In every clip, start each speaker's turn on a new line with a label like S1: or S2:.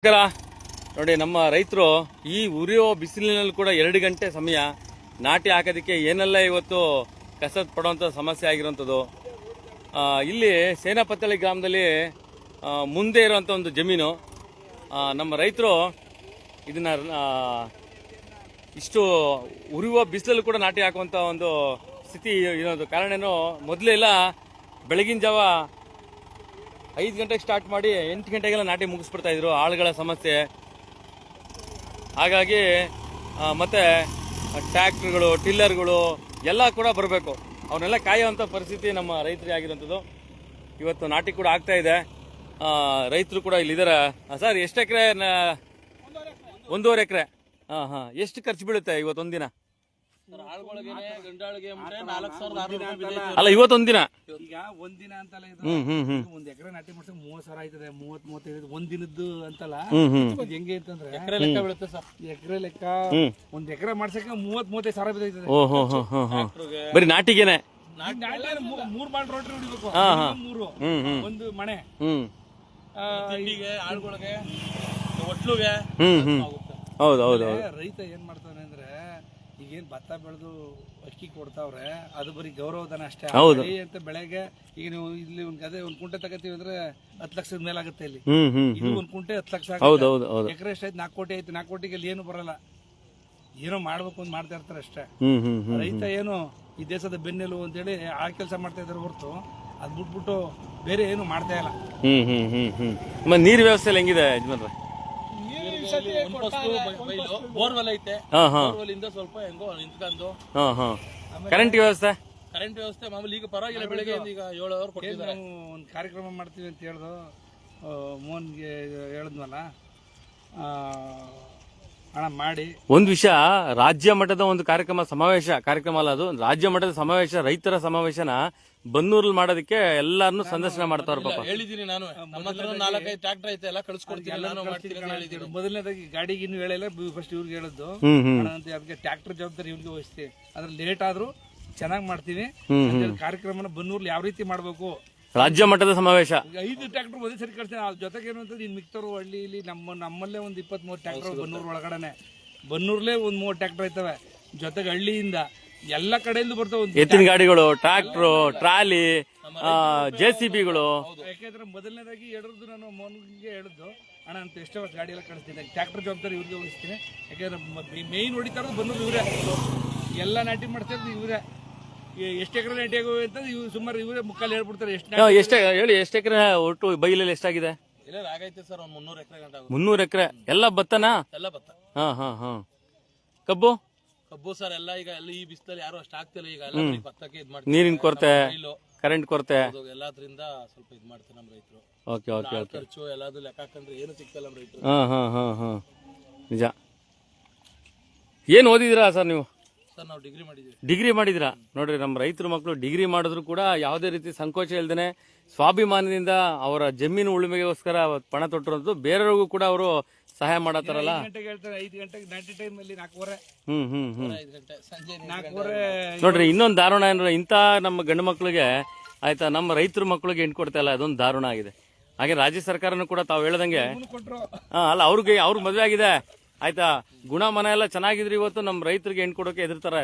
S1: ನೋಡಿ, ನಮ್ಮ ರೈತರು ಈ ಉರಿಯೋ ಬಿಸಿಲಿನಲ್ಲಿ ಕೂಡ 2 ಗಂಟೆ ಸಮಯ ನಾಟಿ ಹಾಕೋದಕ್ಕೆ ಏನೆಲ್ಲ ಇವತ್ತು ಕಸರತ್ತು ಪಡುವಂಥ ಸಮಸ್ಯೆ ಆಗಿರುವಂಥದ್ದು. ಇಲ್ಲಿ ಸೇನಾಪತ್ತಳ್ಳಿ ಗ್ರಾಮದಲ್ಲಿ ಮುಂದೆ ಇರುವಂಥ ಒಂದು ಜಮೀನು. ನಮ್ಮ ರೈತರು ಇದನ್ನ ಇಷ್ಟು ಉರಿಯುವ ಬಿಸಿಲಲ್ಲಿ ಕೂಡ ನಾಟಿ ಹಾಕುವಂಥ ಒಂದು ಸ್ಥಿತಿ ಇರೋದು. ಕಾರಣ ಏನು, ಮೊದಲೆಲ್ಲ ಬೆಳಗಿನ ಜಾವ 5 ಗಂಟೆಗೆ ಸ್ಟಾರ್ಟ್ ಮಾಡಿ 8 ಗಂಟೆಗೆಲ್ಲ ನಾಟಿ ಮುಗಿಸ್ಬಿಡ್ತಾ ಇದ್ರು. ಆಳುಗಳ ಸಮಸ್ಯೆ, ಹಾಗಾಗಿ ಮತ್ತೆ ಟ್ರ್ಯಾಕ್ಟರ್ಗಳು, ಟಿಲ್ಲರ್ಗಳು ಎಲ್ಲ ಕೂಡ ಬರಬೇಕು. ಅವನ್ನೆಲ್ಲ ಕಾಯುವಂಥ ಪರಿಸ್ಥಿತಿ ನಮ್ಮ ರೈತರಿಗೆ ಆಗಿರುವಂಥದ್ದು. ಇವತ್ತು ನಾಟಿ ಕೂಡ ಆಗ್ತಾ ಇದೆ. ರೈತರು ಕೂಡ ಇಲ್ಲಿದ್ದಾರೆ. ಸರ್, ಎಷ್ಟು ಎಕರೆ? 1.5 ಎಕರೆ. ಎಷ್ಟು ಖರ್ಚು ಬೀಳುತ್ತೆ ಇವತ್ತೊಂದಿನ? ಅಲ್ಲ, ಇವತ್ತೊಂದಿನ
S2: ಈಗ ಒಂದಿನ ಅಂತಲ್ಲ, ಒಂದ್ ಎಕರೆ ನಾಟಿ ಮಾಡ್ಸಕ್ 30,000 ಆಯ್ತದೆ. 30-35 ಒಂದ್ ದಿನದ್ದು ಅಂತಲ್ಲ. ಇದು ಹೆಂಗೆ ಅಂತಂದ್ರೆ ಎಕರೆ ಲೆಕ್ಕ ಬೀಳುತ್ತೆ ಸರ್. ಎಕರೆ ಲೆಕ್ಕ ಒಂದ್ ಎಕರೆ ಮಾಡ್ಸಕ್ಕೆ 30-35,000 ಬಿದ್ದೈತದೆ.
S1: ಬರೀ ನಾಟಿಗೆನೆ
S2: 3 ಬಾಲ್ ರೋಟ್ರಿ ಹೊಡಿಬೇಕು. 3 ಒಂದು ಮನೆ ತಿಂಡಿಗೆ, ಆಳುಗಳಿಗೆ, ಒಟ್ಲುಗೆ.
S1: ಹೌದು.
S2: ರೈತ ಏನ್ ಮಾಡ್ತಾನೆ ಅಂದ್ರೆ, ಈಗೇನ್ ಭತ್ತ ಬೆಳೆದು ಅಕ್ಕಿ ಕೊಡ್ತಾವ್ರೆ, ಅದು ಬರೀ ಗೌರವಧನ ಅಷ್ಟೇ ಅಂತ. ಬೆಳೆಗೆ ಈಗ ನೀವು ಇಲ್ಲಿ ಒಂದ್ ಗದೆ 1 ಕುಂಟೆ ತಗೋತೀವಿ ಅಂದ್ರೆ 10 ಲಕ್ಷದ ಮೇಲೆ ಆಗುತ್ತೆ. ಇಲ್ಲಿ ಇದು 1 ಕುಂಟೆ 10 ಲಕ್ಷ. ಎಕರೆ ಎಷ್ಟಾಯ್ತು? 4 ಕೋಟಿ ಆಯ್ತು. 4 ಕೋಟಿಗೆ ಅಲ್ಲಿ ಏನು ಬರಲ್ಲ. ಏನೋ ಮಾಡ್ಬೇಕು ಅಂತ ಮಾಡ್ತಾ ಇರ್ತಾರೆ ಅಷ್ಟೇ. ರೈತ ಏನು ಈ ದೇಶದ ಬೆನ್ನೆಲು ಅಂತೇಳಿ ಆ ಕೆಲಸ ಮಾಡ್ತಾ ಇದಾರೆ ಹೊರತು ಅದ್ ಬಿಟ್ಬಿಟ್ಟು ಬೇರೆ ಏನು ಮಾಡ್ತಾ ಇಲ್ಲ.
S1: ನೀರ್ ವ್ಯವಸ್ಥೆ ಹೆಂಗಿದೆ ಯಜಮಾನ್ರೆ?
S2: ಬೋರ್ವೆಲ್ ಐತೆ. ಬೋರ್ವೆಲ್ ಇಂದ ಸ್ವಲ್ಪ ಹೆಂಗೋ ನಿಂತ್ಕೊಂಡು.
S1: ಕರೆಂಟ್ ವ್ಯವಸ್ಥೆ?
S2: ಕರೆಂಟ್ ವ್ಯವಸ್ಥೆ ಮಾಮೂಲಿ. ಈಗ ಪರವಾಗಿಲ್ಲ. ಬೆಳಿಗ್ಗೆ ಈಗ 7 ಅವರ್ ಕೊಟ್ಟಿದ್ದಾರೆ. ಒಂದು ಕಾರ್ಯಕ್ರಮ ಮಾಡ್ತೀವಿ ಅಂತ ಹೇಳ್ದು ಮೋಹನ್ಗೆ ಹೇಳಿದ್ವಲ್ಲ, ಹಣ ಮಾಡಿ.
S1: ಒಂದು ವಿಷಯ, ರಾಜ್ಯ ಮಟ್ಟದ ಒಂದು ಕಾರ್ಯಕ್ರಮ ಅಲ್ಲ ಅದು, ರಾಜ್ಯ ಮಟ್ಟದ ಸಮಾವೇಶ, ರೈತರ ಸಮಾವೇಶನ ಬನ್ನೂರಲ್ಲಿ ಮಾಡೋದಕ್ಕೆ ಎಲ್ಲಾರನ್ನು ಸಂದರ್ಶನ ಮಾಡ್ತಾವ್ರ. ಪಾಪ
S2: ಹೇಳಿದೀನಿ ನಾನು. ನಮ್ಮ ಹತ್ರ 4-5 ಟ್ರ್ಯಾಕ್ಟರ್ ಐತೆ, ಎಲ್ಲ ಕಳ್ಸಿಕೊಡ್ತೀನಿ, ನಾನು ಮಾಡ್ತೀನಿ ಅಂತ ಹೇಳಿದೀನಿ. ಮೊದಲನೇದಾಗಿ ಗಾಡಿಗೆ ಇನ್ನು ಹೇಳಿಲ್ಲ, ಫಸ್ಟ್ ಇವ್ರಿಗೆ ಹೇಳಿದ್ದು. ಅದಕ್ಕೆ ಟ್ರ್ಯಾಕ್ಟರ್ ಜವಾಬ್ದಾರಿ ಇವ್ರಿಗೆ ವಹಿಸ್ತೀವಿ. ಅದ್ರ ಲೇಟ್ ಆದ್ರೂ ಚೆನ್ನಾಗಿ ಮಾಡ್ತೀವಿ. ಕಾರ್ಯಕ್ರಮನ ಬನ್ನೂರ್ಲಿ ಯಾವ ರೀತಿ ಮಾಡ್ಬೇಕು,
S1: ರಾಜ್ಯ ಮಟ್ಟದ ಸಮಾವೇಶ.
S2: 5 ಟ್ರ್ಯಾಕ್ಟರ್ ಒಂದೇ ಸರಿ ಕಳ್ಸ್ತೀನಿ. ಅದ್ರ ಜೊತೆಗೆ ಏನು ಅಂತಂದ್ರೆ, ಇನ್ ಮಿಕ್ತರು ಹಳ್ಳಿ ಇಲ್ಲಿ ನಮ್ಮಲ್ಲೇ ಒಂದು 23 ಟ್ರ್ಯಾಕ್ಟರ್ ಬನ್ನೂರ್ ಒಳಗಡೆ. ಬನ್ನೂರ್ಲೇ ಒಂದು 3 ಟ್ರ್ಯಾಕ್ಟರ್ ಐತವೆ. ಜೊತೆಗೆ ಹಳ್ಳಿಯಿಂದ ಎಲ್ಲ ಕಡೆಯಿಂದ ಬರ್ತಾವ
S1: ಎತ್ತಿನ ಗಾಡಿಗಳು, ಟ್ರ್ಯಾಕ್ಟರ್, ಟ್ರಾಲಿ, JCBಗಳು.
S2: ಯಾಕೆಂದ್ರೆ ಮೊದಲನೇದಾಗಿ ಹೇಳಿದ್ದು ನಾನು ಮೋಹನ್ಗೆ ಹೇಳಿದ್ದು, ಅಣ್ಣ ಅಂತ ಎಷ್ಟೋ ಗಾಡಿ ಎಲ್ಲ ಕಳಿಸ್ತೀನಿ, ಟ್ರ್ಯಾಕ್ಟರ್ ಜವಾಬ್ದಾರಿ ಇವ್ರಿಗೆ ವಹಿಸ್ತೀನಿ. ಯಾಕೆಂದ್ರೆ ಮೇಯ್ನ್ ಹೊಡಿತಾರೋ ಬನ್ನೂರು ಇವರೇ, ಎಲ್ಲ ನಾಟಿ ಮಾಡ್ತಾ ಇವರೇ. ಎಷ್ಟು ಎಕರೆ ನಾಟಿ ಆಗುವೆ ಅಂತ ಸುಮಾರು ಇವರೇ ಮುಕ್ಕಾಲು ಹೇಳ್ಬಿಡ್ತಾರೆ.
S1: ಎಷ್ಟು ಎಕರೆ ಒಟ್ಟು ಬೈಲಲ್ಲಿ ಎಷ್ಟಾಗಿದೆ?
S2: ಇಲ್ಲ, ಆಗೈತೆ ಸರ್, ಒಂದು 300 ಎಕರೆ ಗಂಟ.
S1: 300 ಎಕರೆ ಎಲ್ಲ ಭತ್ತನಾ?
S2: ಎಲ್ಲ ಭತ್ತ.
S1: ಕಬ್ಬು
S2: ಸರ್ ಎಲ್ಲ ಈಗ ಈ ಬಿಸಿಲಲ್ಲಿ ಯಾರು ಅಷ್ಟು ಆಗ್ತಿಲ್ಲ. ಈಗ ಎಲ್ಲ ಭತ್ತಕ್ಕೆ ಇದು ಮಾಡ್ತಾರೆ.
S1: ನೀರಿನ ಕೊರತೆ, ಕರೆಂಟ್ ಕೊರತೆ,
S2: ಎಲ್ಲಾದ್ರಿಂದ ಸ್ವಲ್ಪ ಇದು ಮಾಡ್ತಾರೆ ನಮ್ಮ ರೈತರು.
S1: ಓಕೆ.
S2: ಖರ್ಚು ಎಲ್ಲಾದ್ರು ಲೆಕ್ಕ ಹಾಕಂದ್ರೆ ಏನು ಸಿಗ್ತಲ್ಲ ನಮ್ಮ ರೈತರು.
S1: ನಿಜ. ಏನ್ ಓದಿದಿರಾ ಸರ್ ನೀವು?
S2: ಸರ್, ನಾವು
S1: ಡಿಗ್ರಿ ಮಾಡಿದಿರಾ? ನೋಡ್ರಿ, ನಮ್ಮ ರೈತರ ಮಕ್ಕಳು ಡಿಗ್ರಿ ಮಾಡಿದ್ರು ಕೂಡ ಯಾವುದೇ ರೀತಿ ಸಂಕೋಚ ಇಲ್ದೇನೆ ಸ್ವಾಭಿಮಾನದಿಂದ ಅವರ ಜಮೀನು ಉಳುಮೆಗೋಸ್ಕರ ಪಣ ತೊಟ್ಟಿರೋದು. ಬೇರೆಯವ್ರಿಗೂ ಕೂಡ ಅವರು ಸಹಾಯ ಮಾಡತ್ತಾರಲ್ಲ.
S2: 5 ಗಂಟೆಗೆ ನಾಟಿ ಟೈಮ್ ಅಲ್ಲಿ 4:15. 5 ಗಂಟೆ ಸಂಜೆ 4:15.
S1: ನೋಡ್ರಿ, ಇನ್ನೊಂದು ದಾರುಣ ಏನ್ರ, ಇಂಥ ನಮ್ಮ ಗಂಡು ಮಕ್ಕಳಿಗೆ ಆಯ್ತಾ, ನಮ್ಮ ರೈತರ ಮಕ್ಕಳಿಗೆ ಹೆಣ್ಣು ಕೊಡ್ತಾ ಇಲ್ಲ. ಅದೊಂದು ದಾರುಣ ಆಗಿದೆ. ಹಾಗೆ ರಾಜ್ಯ ಸರ್ಕಾರನು ಕೂಡ ತಾವು ಹೇಳ್ದಂಗೆ ಅಲ್ಲ, ಅವ್ರಿಗೆ ಮದುವೆ ಆಗಿದೆ ಆಯ್ತಾ, ಗುಣಮನ ಎಲ್ಲ ಚೆನ್ನಾಗಿದ್ರೆ ಇವತ್ತು ನಮ್ಮ ರೈತರಿಗೆ ಹೆಣ್ಣು ಕೊಡೋಕೆ ಎದುರ್ತಾರೆ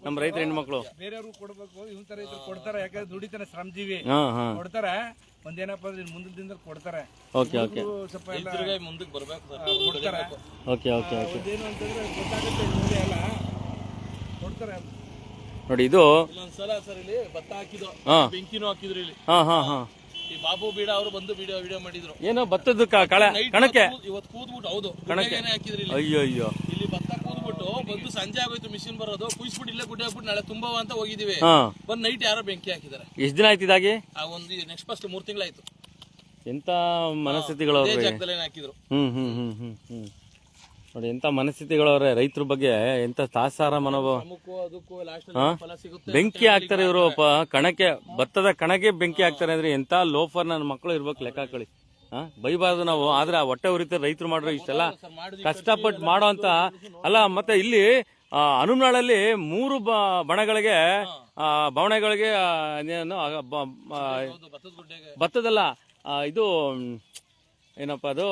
S1: ನಮ್ಮ ರೈತರ ಹೆಣ್ಮಕ್ಳು.
S2: ಬೇರೆಯವ್ರು ಕೊಡ್ಬೇಕು, ಇವ್ ತರ ರೈತರು ಕೊಡ್ತಾರೆ. ಯಾಕಂದ್ರೆ ದುಡಿತಾನೆ, ಶ್ರಮಜೀವಿ ಕೊಡ್ತಾರೆ. ಒಂದೇನಪ್ಪ ಅಂದ್ರೆ ಮುಂದಿನ ದಿನದಲ್ಲಿ ಕೊಡ್ತಾರೆ. ಸ್ವಲ್ಪ ಮುಂದಕ್ಕೆ ಬರ್ಬೇಕು, ಕೊಡ್ತಾರೆ. ಏನು ಅಂತಂದ್ರೆ ಗೊತ್ತಾಗುತ್ತೆ ಎಲ್ಲ ಕೊಡ್ತಾರೆ.
S1: ನೋಡಿ, ಇದು
S2: ಇನ್ನೊಂದ್ಸಲ ಸರ್ ಇಲ್ಲಿ ಭತ್ತ ಹಾಕಿದ್ರು, ಬೆಂಕಿನೂ ಹಾಕಿದ್ರು ಇಲ್ಲಿ. ಈ ಬಾಬು ಬೀಡ ಅವರು ಬಂದು ವಿಡಿಯೋ ಮಾಡಿದ್ರು.
S1: ಏನೋ ಭತ್ತದ ಕಣಕ್ಕೆ
S2: ಇವತ್ತು ಕೂದ್ಬಿಟ್ಟು, ಹೌದು,
S1: ಕಣಕ್ಕೆ
S2: ಹಾಕಿದ್ರಿ.
S1: ಅಯ್ಯೋ,
S2: ಇಲ್ಲಿ ಭತ್ತ ಕೂದ್ಬಿಟ್ಟು ಬಂದು ಸಂಜೆ ಆಗೋಯ್ತು, ಮಿಷಿನ್ ಬರೋದು, ಕುಯ್ಸ್ಬಿಟ್ಟು ಇಲ್ಲೇ ಗುಡ್ಡೆ ಹಾಕ್ಬಿಟ್ಟು ನಾಳೆ ತುಂಬವ ಅಂತ ಹೋಗಿದೀವಿ. ಬಂದ್ ನೈಟ್ ಯಾರೋ ಬೆಂಕಿ ಹಾಕಿದಾರೆ.
S1: ಎಷ್ಟು ದಿನ ಆಯ್ತು ಇದಾಗಿ?
S2: ಒಂದು ನೆಕ್ಸ್ಟ್ ಫಸ್ಟ್ 3 ತಿಂಗಳಾಯ್ತು.
S1: ಎಂತ ಮನಸ್ಥಿತಿಗಳು
S2: ಹಾಕಿದ್ರು.
S1: ನೋಡಿ, ಎಂತ ಮನಸ್ಥಿತಿಗಳವ್ರೆ ರೈತರ ಬಗ್ಗೆ. ಎಂತ ತಾಸಾರ ಮನೋಭಾವ. ಬೆಂಕಿ ಹಾಕ್ತಾರೆ ಇವರು ಕಣಕ್ಕೆ, ಭತ್ತದ ಕಣಕ್ಕೆ ಬೆಂಕಿ ಹಾಕ್ತಾರೆ ಅಂದ್ರೆ ಎಂತ ಲೋಫರ್ ನನ್ನ ಮಕ್ಕಳು ಇರ್ಬೇಕು, ಲೆಕ್ಕ ಹಾಕೊಳ್ಳಿ. ಬೈಬಾರ್ದು ನಾವು. ಆದ್ರೆ ಹೊಟ್ಟೆ ಉರಿತಾರೆ ರೈತರು ಮಾಡ್ರೆ ಇಷ್ಟೆಲ್ಲ ಕಷ್ಟಪಟ್ಟು ಮಾಡೋ ಅಂತ ಅಲ್ಲ. ಮತ್ತೆ ಇಲ್ಲಿ ಹನುಮನಾಳಲ್ಲಿ 3 ಬಣಗಳಿಗೆ ಬವಣೆಗಳಿಗೆ ಭತ್ತದಲ್ಲ, ಇದು ಏನಪ್ಪ ಅದು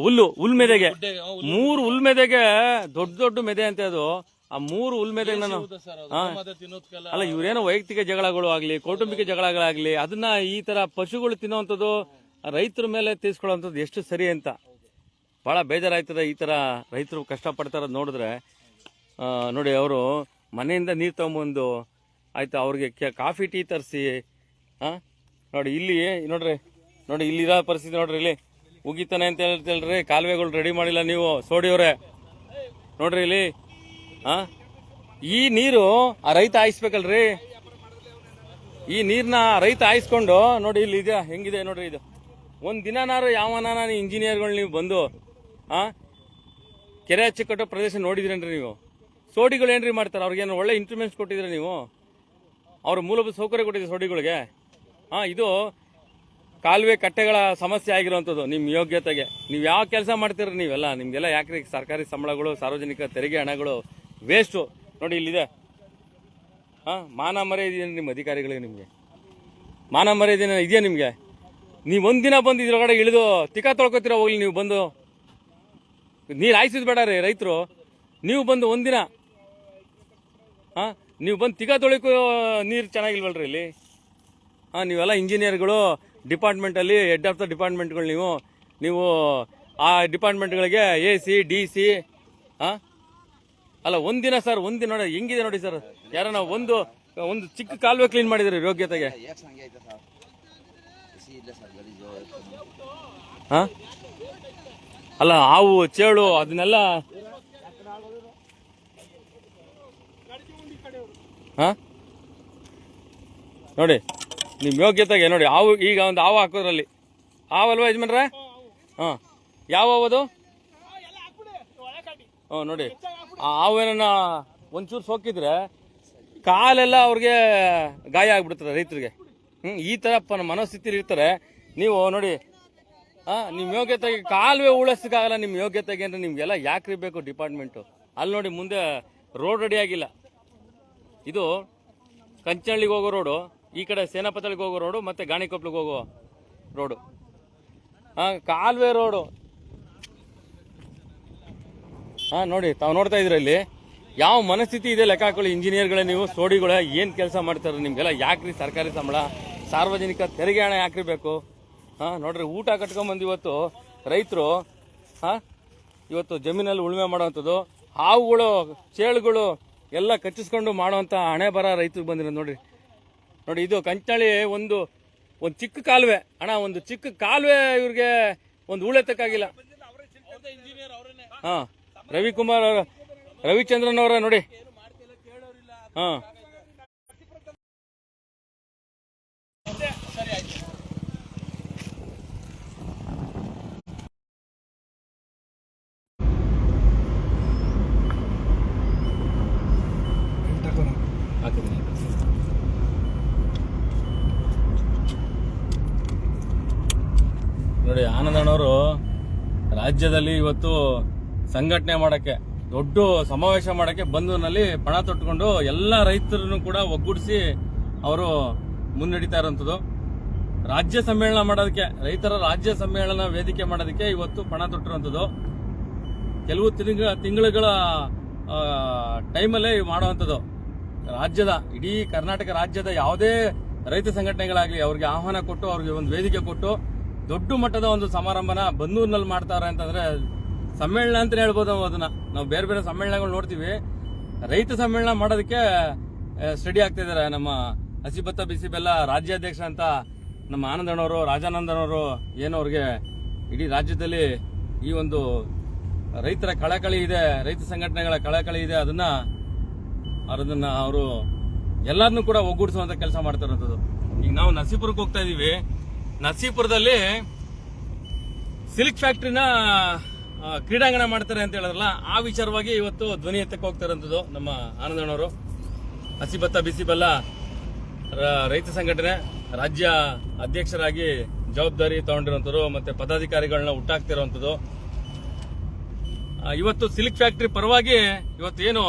S1: ಹುಲ್ ಮೆದೆಗೆ 3 ಹುಲ್ ಮೆದೆಗೆ ದೊಡ್ಡ ಮೆದೆ ಅಂತ ಅದು. ಆ 3 ಹುಲ್ ಮೆದೆಗೆ ನಾನು ಅಲ್ಲ, ಇವ್ರೇನೋ ವೈಯಕ್ತಿಕ ಜಗಳಗಳು ಆಗ್ಲಿ, ಕೌಟುಂಬಿಕ ಜಗಳಗಳಾಗ್ಲಿ, ಅದನ್ನ ಈ ತರ ಪಶುಗಳು ತಿನ್ನುವಂಥದ್ದು ರೈತರ ಮೇಲೆ ತೀರ್ಸ್ಕೊಳ್ಳುವಂಥದ್ದು ಎಷ್ಟು ಸರಿ ಅಂತ ಬಹಳ ಬೇಜಾರಾಯ್ತದೆ. ಈ ತರ ರೈತರು ಕಷ್ಟಪಡ್ತಾರದ್ ನೋಡಿದ್ರೆ. ನೋಡಿ, ಅವರು ಮನೆಯಿಂದ ನೀರು ತಗೊಂಬಂದು ಆಯ್ತು ಅವ್ರಿಗೆ ಕಾಫಿ ಟೀ ತರಿಸಿ, ನೋಡಿ ಇಲ್ಲಿ ನೋಡ್ರಿ, ನೋಡಿ ಇಲ್ಲಿರೋ ಪರಿಸ್ಥಿತಿ ನೋಡ್ರಿ, ಇಲ್ಲಿ ಉಗಿತಾನೆ ಅಂತ ಹೇಳ್ರಿ. ಕಾಲುವೆಗಳು ರೆಡಿ ಮಾಡಿಲ್ಲ ನೀವು ಸೋಡಿಯವ್ರೆ, ನೋಡ್ರಿ ಇಲ್ಲಿ. ಈ ನೀರು ಆ ರೈತ ಹಾಯಿಸ್ಬೇಕಲ್ರಿ. ಈ ನೀರ್ನ ರೈತ ಹಾಯಿಸ್ಕೊಂಡು ನೋಡಿ ಇಲ್ಲಿ ಇದೆ, ಹೆಂಗಿದೆ ನೋಡ್ರಿ. ಇದು ಒಂದ್ ದಿನಾರು ಯಾವನಾನ ಇಂಜಿನಿಯರ್ಗಳು ನೀವು ಬಂದು ಕೆರೆ ಅಚ್ಚುಕಟ್ಟು ಪ್ರದೇಶ ನೋಡಿದ್ರೇನ್ರಿ ನೀವು? ಸೋಡಿಗಳು ಏನ್ರಿ ಮಾಡ್ತಾರೆ? ಅವ್ರಿಗೇನು ಒಳ್ಳೆ ಇನ್ಸ್ಟ್ರೂಮೆಂಟ್ಸ್ ಕೊಟ್ಟಿದ್ರೆ ನೀವು? ಅವ್ರ ಮೂಲಭೂತ ಸೌಕರ್ಯ ಕೊಟ್ಟಿದ್ರೆ ಸೋಡಿಗಳಿಗೆ? ಇದು ಕಾಲುವೆ ಕಟ್ಟೆಗಳ ಸಮಸ್ಯೆ ಆಗಿರುವಂಥದ್ದು ನಿಮ್ಮ ಯೋಗ್ಯತೆಗೆ. ನೀವು ಯಾವ ಕೆಲಸ ಮಾಡ್ತೀರಿ ನೀವೆಲ್ಲ? ನಿಮ್ಗೆಲ್ಲ ಯಾಕ್ರಿ ಸರ್ಕಾರಿ ಸಂಬಳಗಳು, ಸಾರ್ವಜನಿಕ ತೆರಿಗೆ ಹಣಗಳು ವೇಸ್ಟು. ನೋಡಿ ಇಲ್ಲಿದೆ. ಮಾನ ಮರ್ಯಾದೆ ನಿಮ್ಮ ಅಧಿಕಾರಿಗಳಿಗೆ? ನಿಮಗೆ ಮಾನ ಮರ್ಯಾದೆ ಇದೆಯಾ ನಿಮಗೆ? ನೀವು ಒಂದಿನ ಬಂದು ಇದ್ರೊಳಗಡೆ ಇಳಿದು ತಿಕ್ಕ ತೊಳ್ಕೊತೀರ ಹೋಗ್ಲಿ. ನೀವು ಬಂದು ನೀರು ಹಾಯಿಸಿದ್ ಬೇಡ ರೀ ರೈತರು. ನೀವು ಬಂದು ಒಂದಿನ ನೀವು ಬಂದು ತಿಕ್ಕ ತೊಳಿಕೋ ನೀರು ಚೆನ್ನಾಗಿಲ್ವಲ್ರಿ ಇಲ್ಲಿ? ನೀವೆಲ್ಲ ಇಂಜಿನಿಯರ್ಗಳು, ಡಿಪಾರ್ಟ್ಮೆಂಟಲ್ಲಿ ಹೆಡ್ ಆಫ್ ದ ಡಿಪಾರ್ಟ್ಮೆಂಟ್ಗಳು ನೀವು ಆ ಡಿಪಾರ್ಟ್ಮೆಂಟ್ಗಳಿಗೆ AC DC ಅಲ್ಲ, ಒಂದಿನ ಸರ್, ಒಂದಿನ ನೋಡಿ ಹೆಂಗಿದೆ ನೋಡಿ ಸರ್. ಯಾರನ್ನ ಒಂದು ಚಿಕ್ಕ ಕಾಲುವೆ ಕ್ಲೀನ್ ಮಾಡಿದ್ರಿ ಯೋಗ್ಯತೆಗೆ? ಅಲ್ಲ, ಹಾವು ಚೇಳು ಅದನ್ನೆಲ್ಲ ನೋಡಿ ನಿಮ್ ಯೋಗ್ಯತೆಗೆ. ನೋಡಿ ಹಾವು, ಈಗ ಒಂದು ಹಾವು ಹಾಕೋದ್ರಲ್ಲಿ ಹಾವಲ್ವಾ ಯಜಮಾನ್ರ? ಯಾವ ಹಾವದು? ನೋಡಿ, ಆ ಹಾವೇನ ಒಂಚೂರು ಸೋಕಿದ್ರೆ ಕಾಲೆಲ್ಲ ಅವ್ರಿಗೆ ಗಾಯ ಆಗ್ಬಿಡ್ತಾರೆ ರೈತರಿಗೆ. ಈ ತರ ಮನಸ್ಥಿತಿ ಇರ್ತಾರೆ. ನೀವು ನೋಡಿ, ನಿಮ್ ಯೋಗ್ಯತೆಗೆ ಕಾಲುವೆ ಉಳಿಸಕ್ಕಾಗಲ್ಲ. ನಿಮ್ ಯೋಗ್ಯತೆಗೆ ಅಂದ್ರೆ ನಿಮ್ಗೆಲ್ಲ ಯಾಕ್ರಿ ಬೇಕು ಡಿಪಾರ್ಟ್ಮೆಂಟು? ಅಲ್ಲಿ ನೋಡಿ, ಮುಂದೆ ರೋಡ್ ರೆಡಿ ಆಗಿಲ್ಲ. ಇದು ಕಂಚನಹಳ್ಳಿಗೆ ಹೋಗೋ ರೋಡು, ಈ ಕಡೆ ಸೇನಾಪತಳಿಗೆ ಹೋಗೋ ರೋಡು, ಮತ್ತೆ ಗಾಣಿಕೊಪ್ಲಿಗೆ ಹೋಗೋ ರೋಡು, ಕಾಲುವೆ ರೋಡು. ನೋಡಿ, ತಾವು ನೋಡ್ತಾ ಇದ್ರಿ ಇಲ್ಲಿ ಯಾವ ಮನಸ್ಥಿತಿ ಇದೆ ಲೆಕ್ಕ ಹಾಕೊಳ್ಳಿ. ಇಂಜಿನಿಯರ್ಗಳೇ ನೀವು, ಸೋಡಿಗಳೇ ಏನ್ ಕೆಲಸ ಮಾಡ್ತಾರೆ? ನಿಮ್ಗೆಲ್ಲ ಯಾಕ್ರಿ ಸರ್ಕಾರಿ ಸಂಬಳ, ಸಾರ್ವಜನಿಕ ತೆರಿಗೆ ಹಣ ಯಾಕ್ರಿ ಬೇಕು? ನೋಡ್ರಿ, ಊಟ ಕಟ್ಕೊಂಡ್ಬಂದು ಇವತ್ತು ರೈತರು ಇವತ್ತು ಜಮೀನಲ್ಲಿ ಉಳುಮೆ ಮಾಡುವಂಥದ್ದು, ಹಾವುಗಳು, ಚೇಳುಗಳು ಎಲ್ಲ ಕಚ್ಚಿಸ್ಕೊಂಡು ಮಾಡುವಂತ ಹಣೆ ಬರ ರೈತರಿಗೆ ಬಂದಿರೋ ನೋಡ್ರಿ. ನೋಡಿ, ಇದು ಕಂಚನಹಳ್ಳಿ ಒಂದು ಚಿಕ್ಕ ಕಾಲುವೆ ಅಣ್ಣ, ಒಂದು ಚಿಕ್ಕ ಕಾಲುವೆ ಇವ್ರಿಗೆ ಒಂದು ಉಳೆತಕ್ಕಾಗಿಲ್ಲ. ರವಿಕುಮಾರ್, ರವಿಚಂದ್ರನ್ ಅವರ ನೋಡಿ. ನೋಡಿ, ಆನಂದಣ್ಣವರು ರಾಜ್ಯದಲ್ಲಿ ಇವತ್ತು ಸಂಘಟನೆ ಮಾಡಕ್ಕೆ, ದೊಡ್ಡ ಸಮಾವೇಶ ಮಾಡಕ್ಕೆ ಬಂದೂರಿನಲ್ಲಿ ಪಣ ತೊಟ್ಟುಕೊಂಡು ಎಲ್ಲ ರೈತರನ್ನು ಕೂಡ ಒಗ್ಗೂಡಿಸಿ ಅವರು ಮುನ್ನಡೀತಾ ಇರುವಂಥದ್ದು. ರಾಜ್ಯ ಸಮ್ಮೇಳನ ಮಾಡೋದಕ್ಕೆ, ರೈತರ ರಾಜ್ಯ ಸಮ್ಮೇಳನ ವೇದಿಕೆ ಮಾಡೋದಕ್ಕೆ ಇವತ್ತು ಪಣ ತೊಟ್ಟಿರುವಂಥದ್ದು. ಕೆಲವು ತಿಂಗಳುಗಳ ಟೈಮಲ್ಲೇ ಮಾಡುವಂಥದ್ದು. ರಾಜ್ಯದ, ಇಡೀ ಕರ್ನಾಟಕ ರಾಜ್ಯದ ಯಾವುದೇ ರೈತ ಸಂಘಟನೆಗಳಾಗಲಿ ಅವ್ರಿಗೆ ಆಹ್ವಾನ ಕೊಟ್ಟು, ಅವ್ರಿಗೆ ಒಂದು ವೇದಿಕೆ ಕೊಟ್ಟು ದೊಡ್ಡ ಮಟ್ಟದ ಒಂದು ಸಮಾರಂಭನ ಬಂದೂರಿನಲ್ಲಿ ಮಾಡ್ತಾರೆ ಅಂತಂದ್ರೆ ಸಮ್ಮೇಳನ ಅಂತ ಹೇಳ್ಬೋದು. ಅದನ್ನ ನಾವು ಬೇರೆ ಬೇರೆ ಸಮ್ಮೇಳನಗಳು ನೋಡ್ತೀವಿ. ರೈತ ಸಮ್ಮೇಳನ ಮಾಡೋದಕ್ಕೆ ಸ್ಟಡಿ ಆಗ್ತಾ ಇದಾರೆ ನಮ್ಮ ಹಸಿಭತ್ತ ಬಿಸಿ ಬೆಲ್ಲ ರಾಜ್ಯಾಧ್ಯಕ್ಷ ಅಂತ ನಮ್ಮ ಆನಂದಣ್ಣವರು, ರಾಜಾನಂದನವರು. ಏನೋ ಅವ್ರಿಗೆ ಇಡೀ ರಾಜ್ಯದಲ್ಲಿ ಈ ಒಂದು ರೈತರ ಕಳಕಳಿ ಇದೆ, ರೈತ ಸಂಘಟನೆಗಳ ಕಳಕಳಿ ಇದೆ. ಅದನ್ನ ಅವರು ಎಲ್ಲರನ್ನೂ ಕೂಡ ಒಗ್ಗೂಡಿಸುವಂತ ಕೆಲಸ ಮಾಡ್ತಾ ಇರೋದು. ಈಗ ನಾವು ನರಸೀಪುರಕ್ಕೆ ಹೋಗ್ತಾ ಇದೀವಿ. ನರಸೀಪುರದಲ್ಲಿ ಸಿಲ್ಕ್ ಫ್ಯಾಕ್ಟ್ರಿನ ಕ್ರೀಡಾಂಗಣ ಮಾಡ್ತಾರೆ ಅಂತ ಹೇಳಿದ್ರಲ್ಲ, ಆ ವಿಚಾರವಾಗಿ ಇವತ್ತು ಧ್ವನಿ ಎತ್ತಕ್ಕೆ ಹೋಗ್ತಾ ಇರೋದು ನಮ್ಮ ಆನಂದಣ್ಣವರು. ಹಸಿಭತ್ತ ಬಿಸಿ ಬೆಲ್ಲ ರೈತ ಸಂಘಟನೆ ರಾಜ್ಯ ಅಧ್ಯಕ್ಷರಾಗಿ ಜವಾಬ್ದಾರಿ ತಗೊಂಡಿರುವಂತರು, ಮತ್ತೆ ಪದಾಧಿಕಾರಿಗಳನ್ನ ಹುಟ್ಟಾಕ್ತಿರುವಂತದ್ದು. ಇವತ್ತು ಸಿಲ್ಕ್ ಫ್ಯಾಕ್ಟರಿ ಪರವಾಗಿ ಇವತ್ತೇನು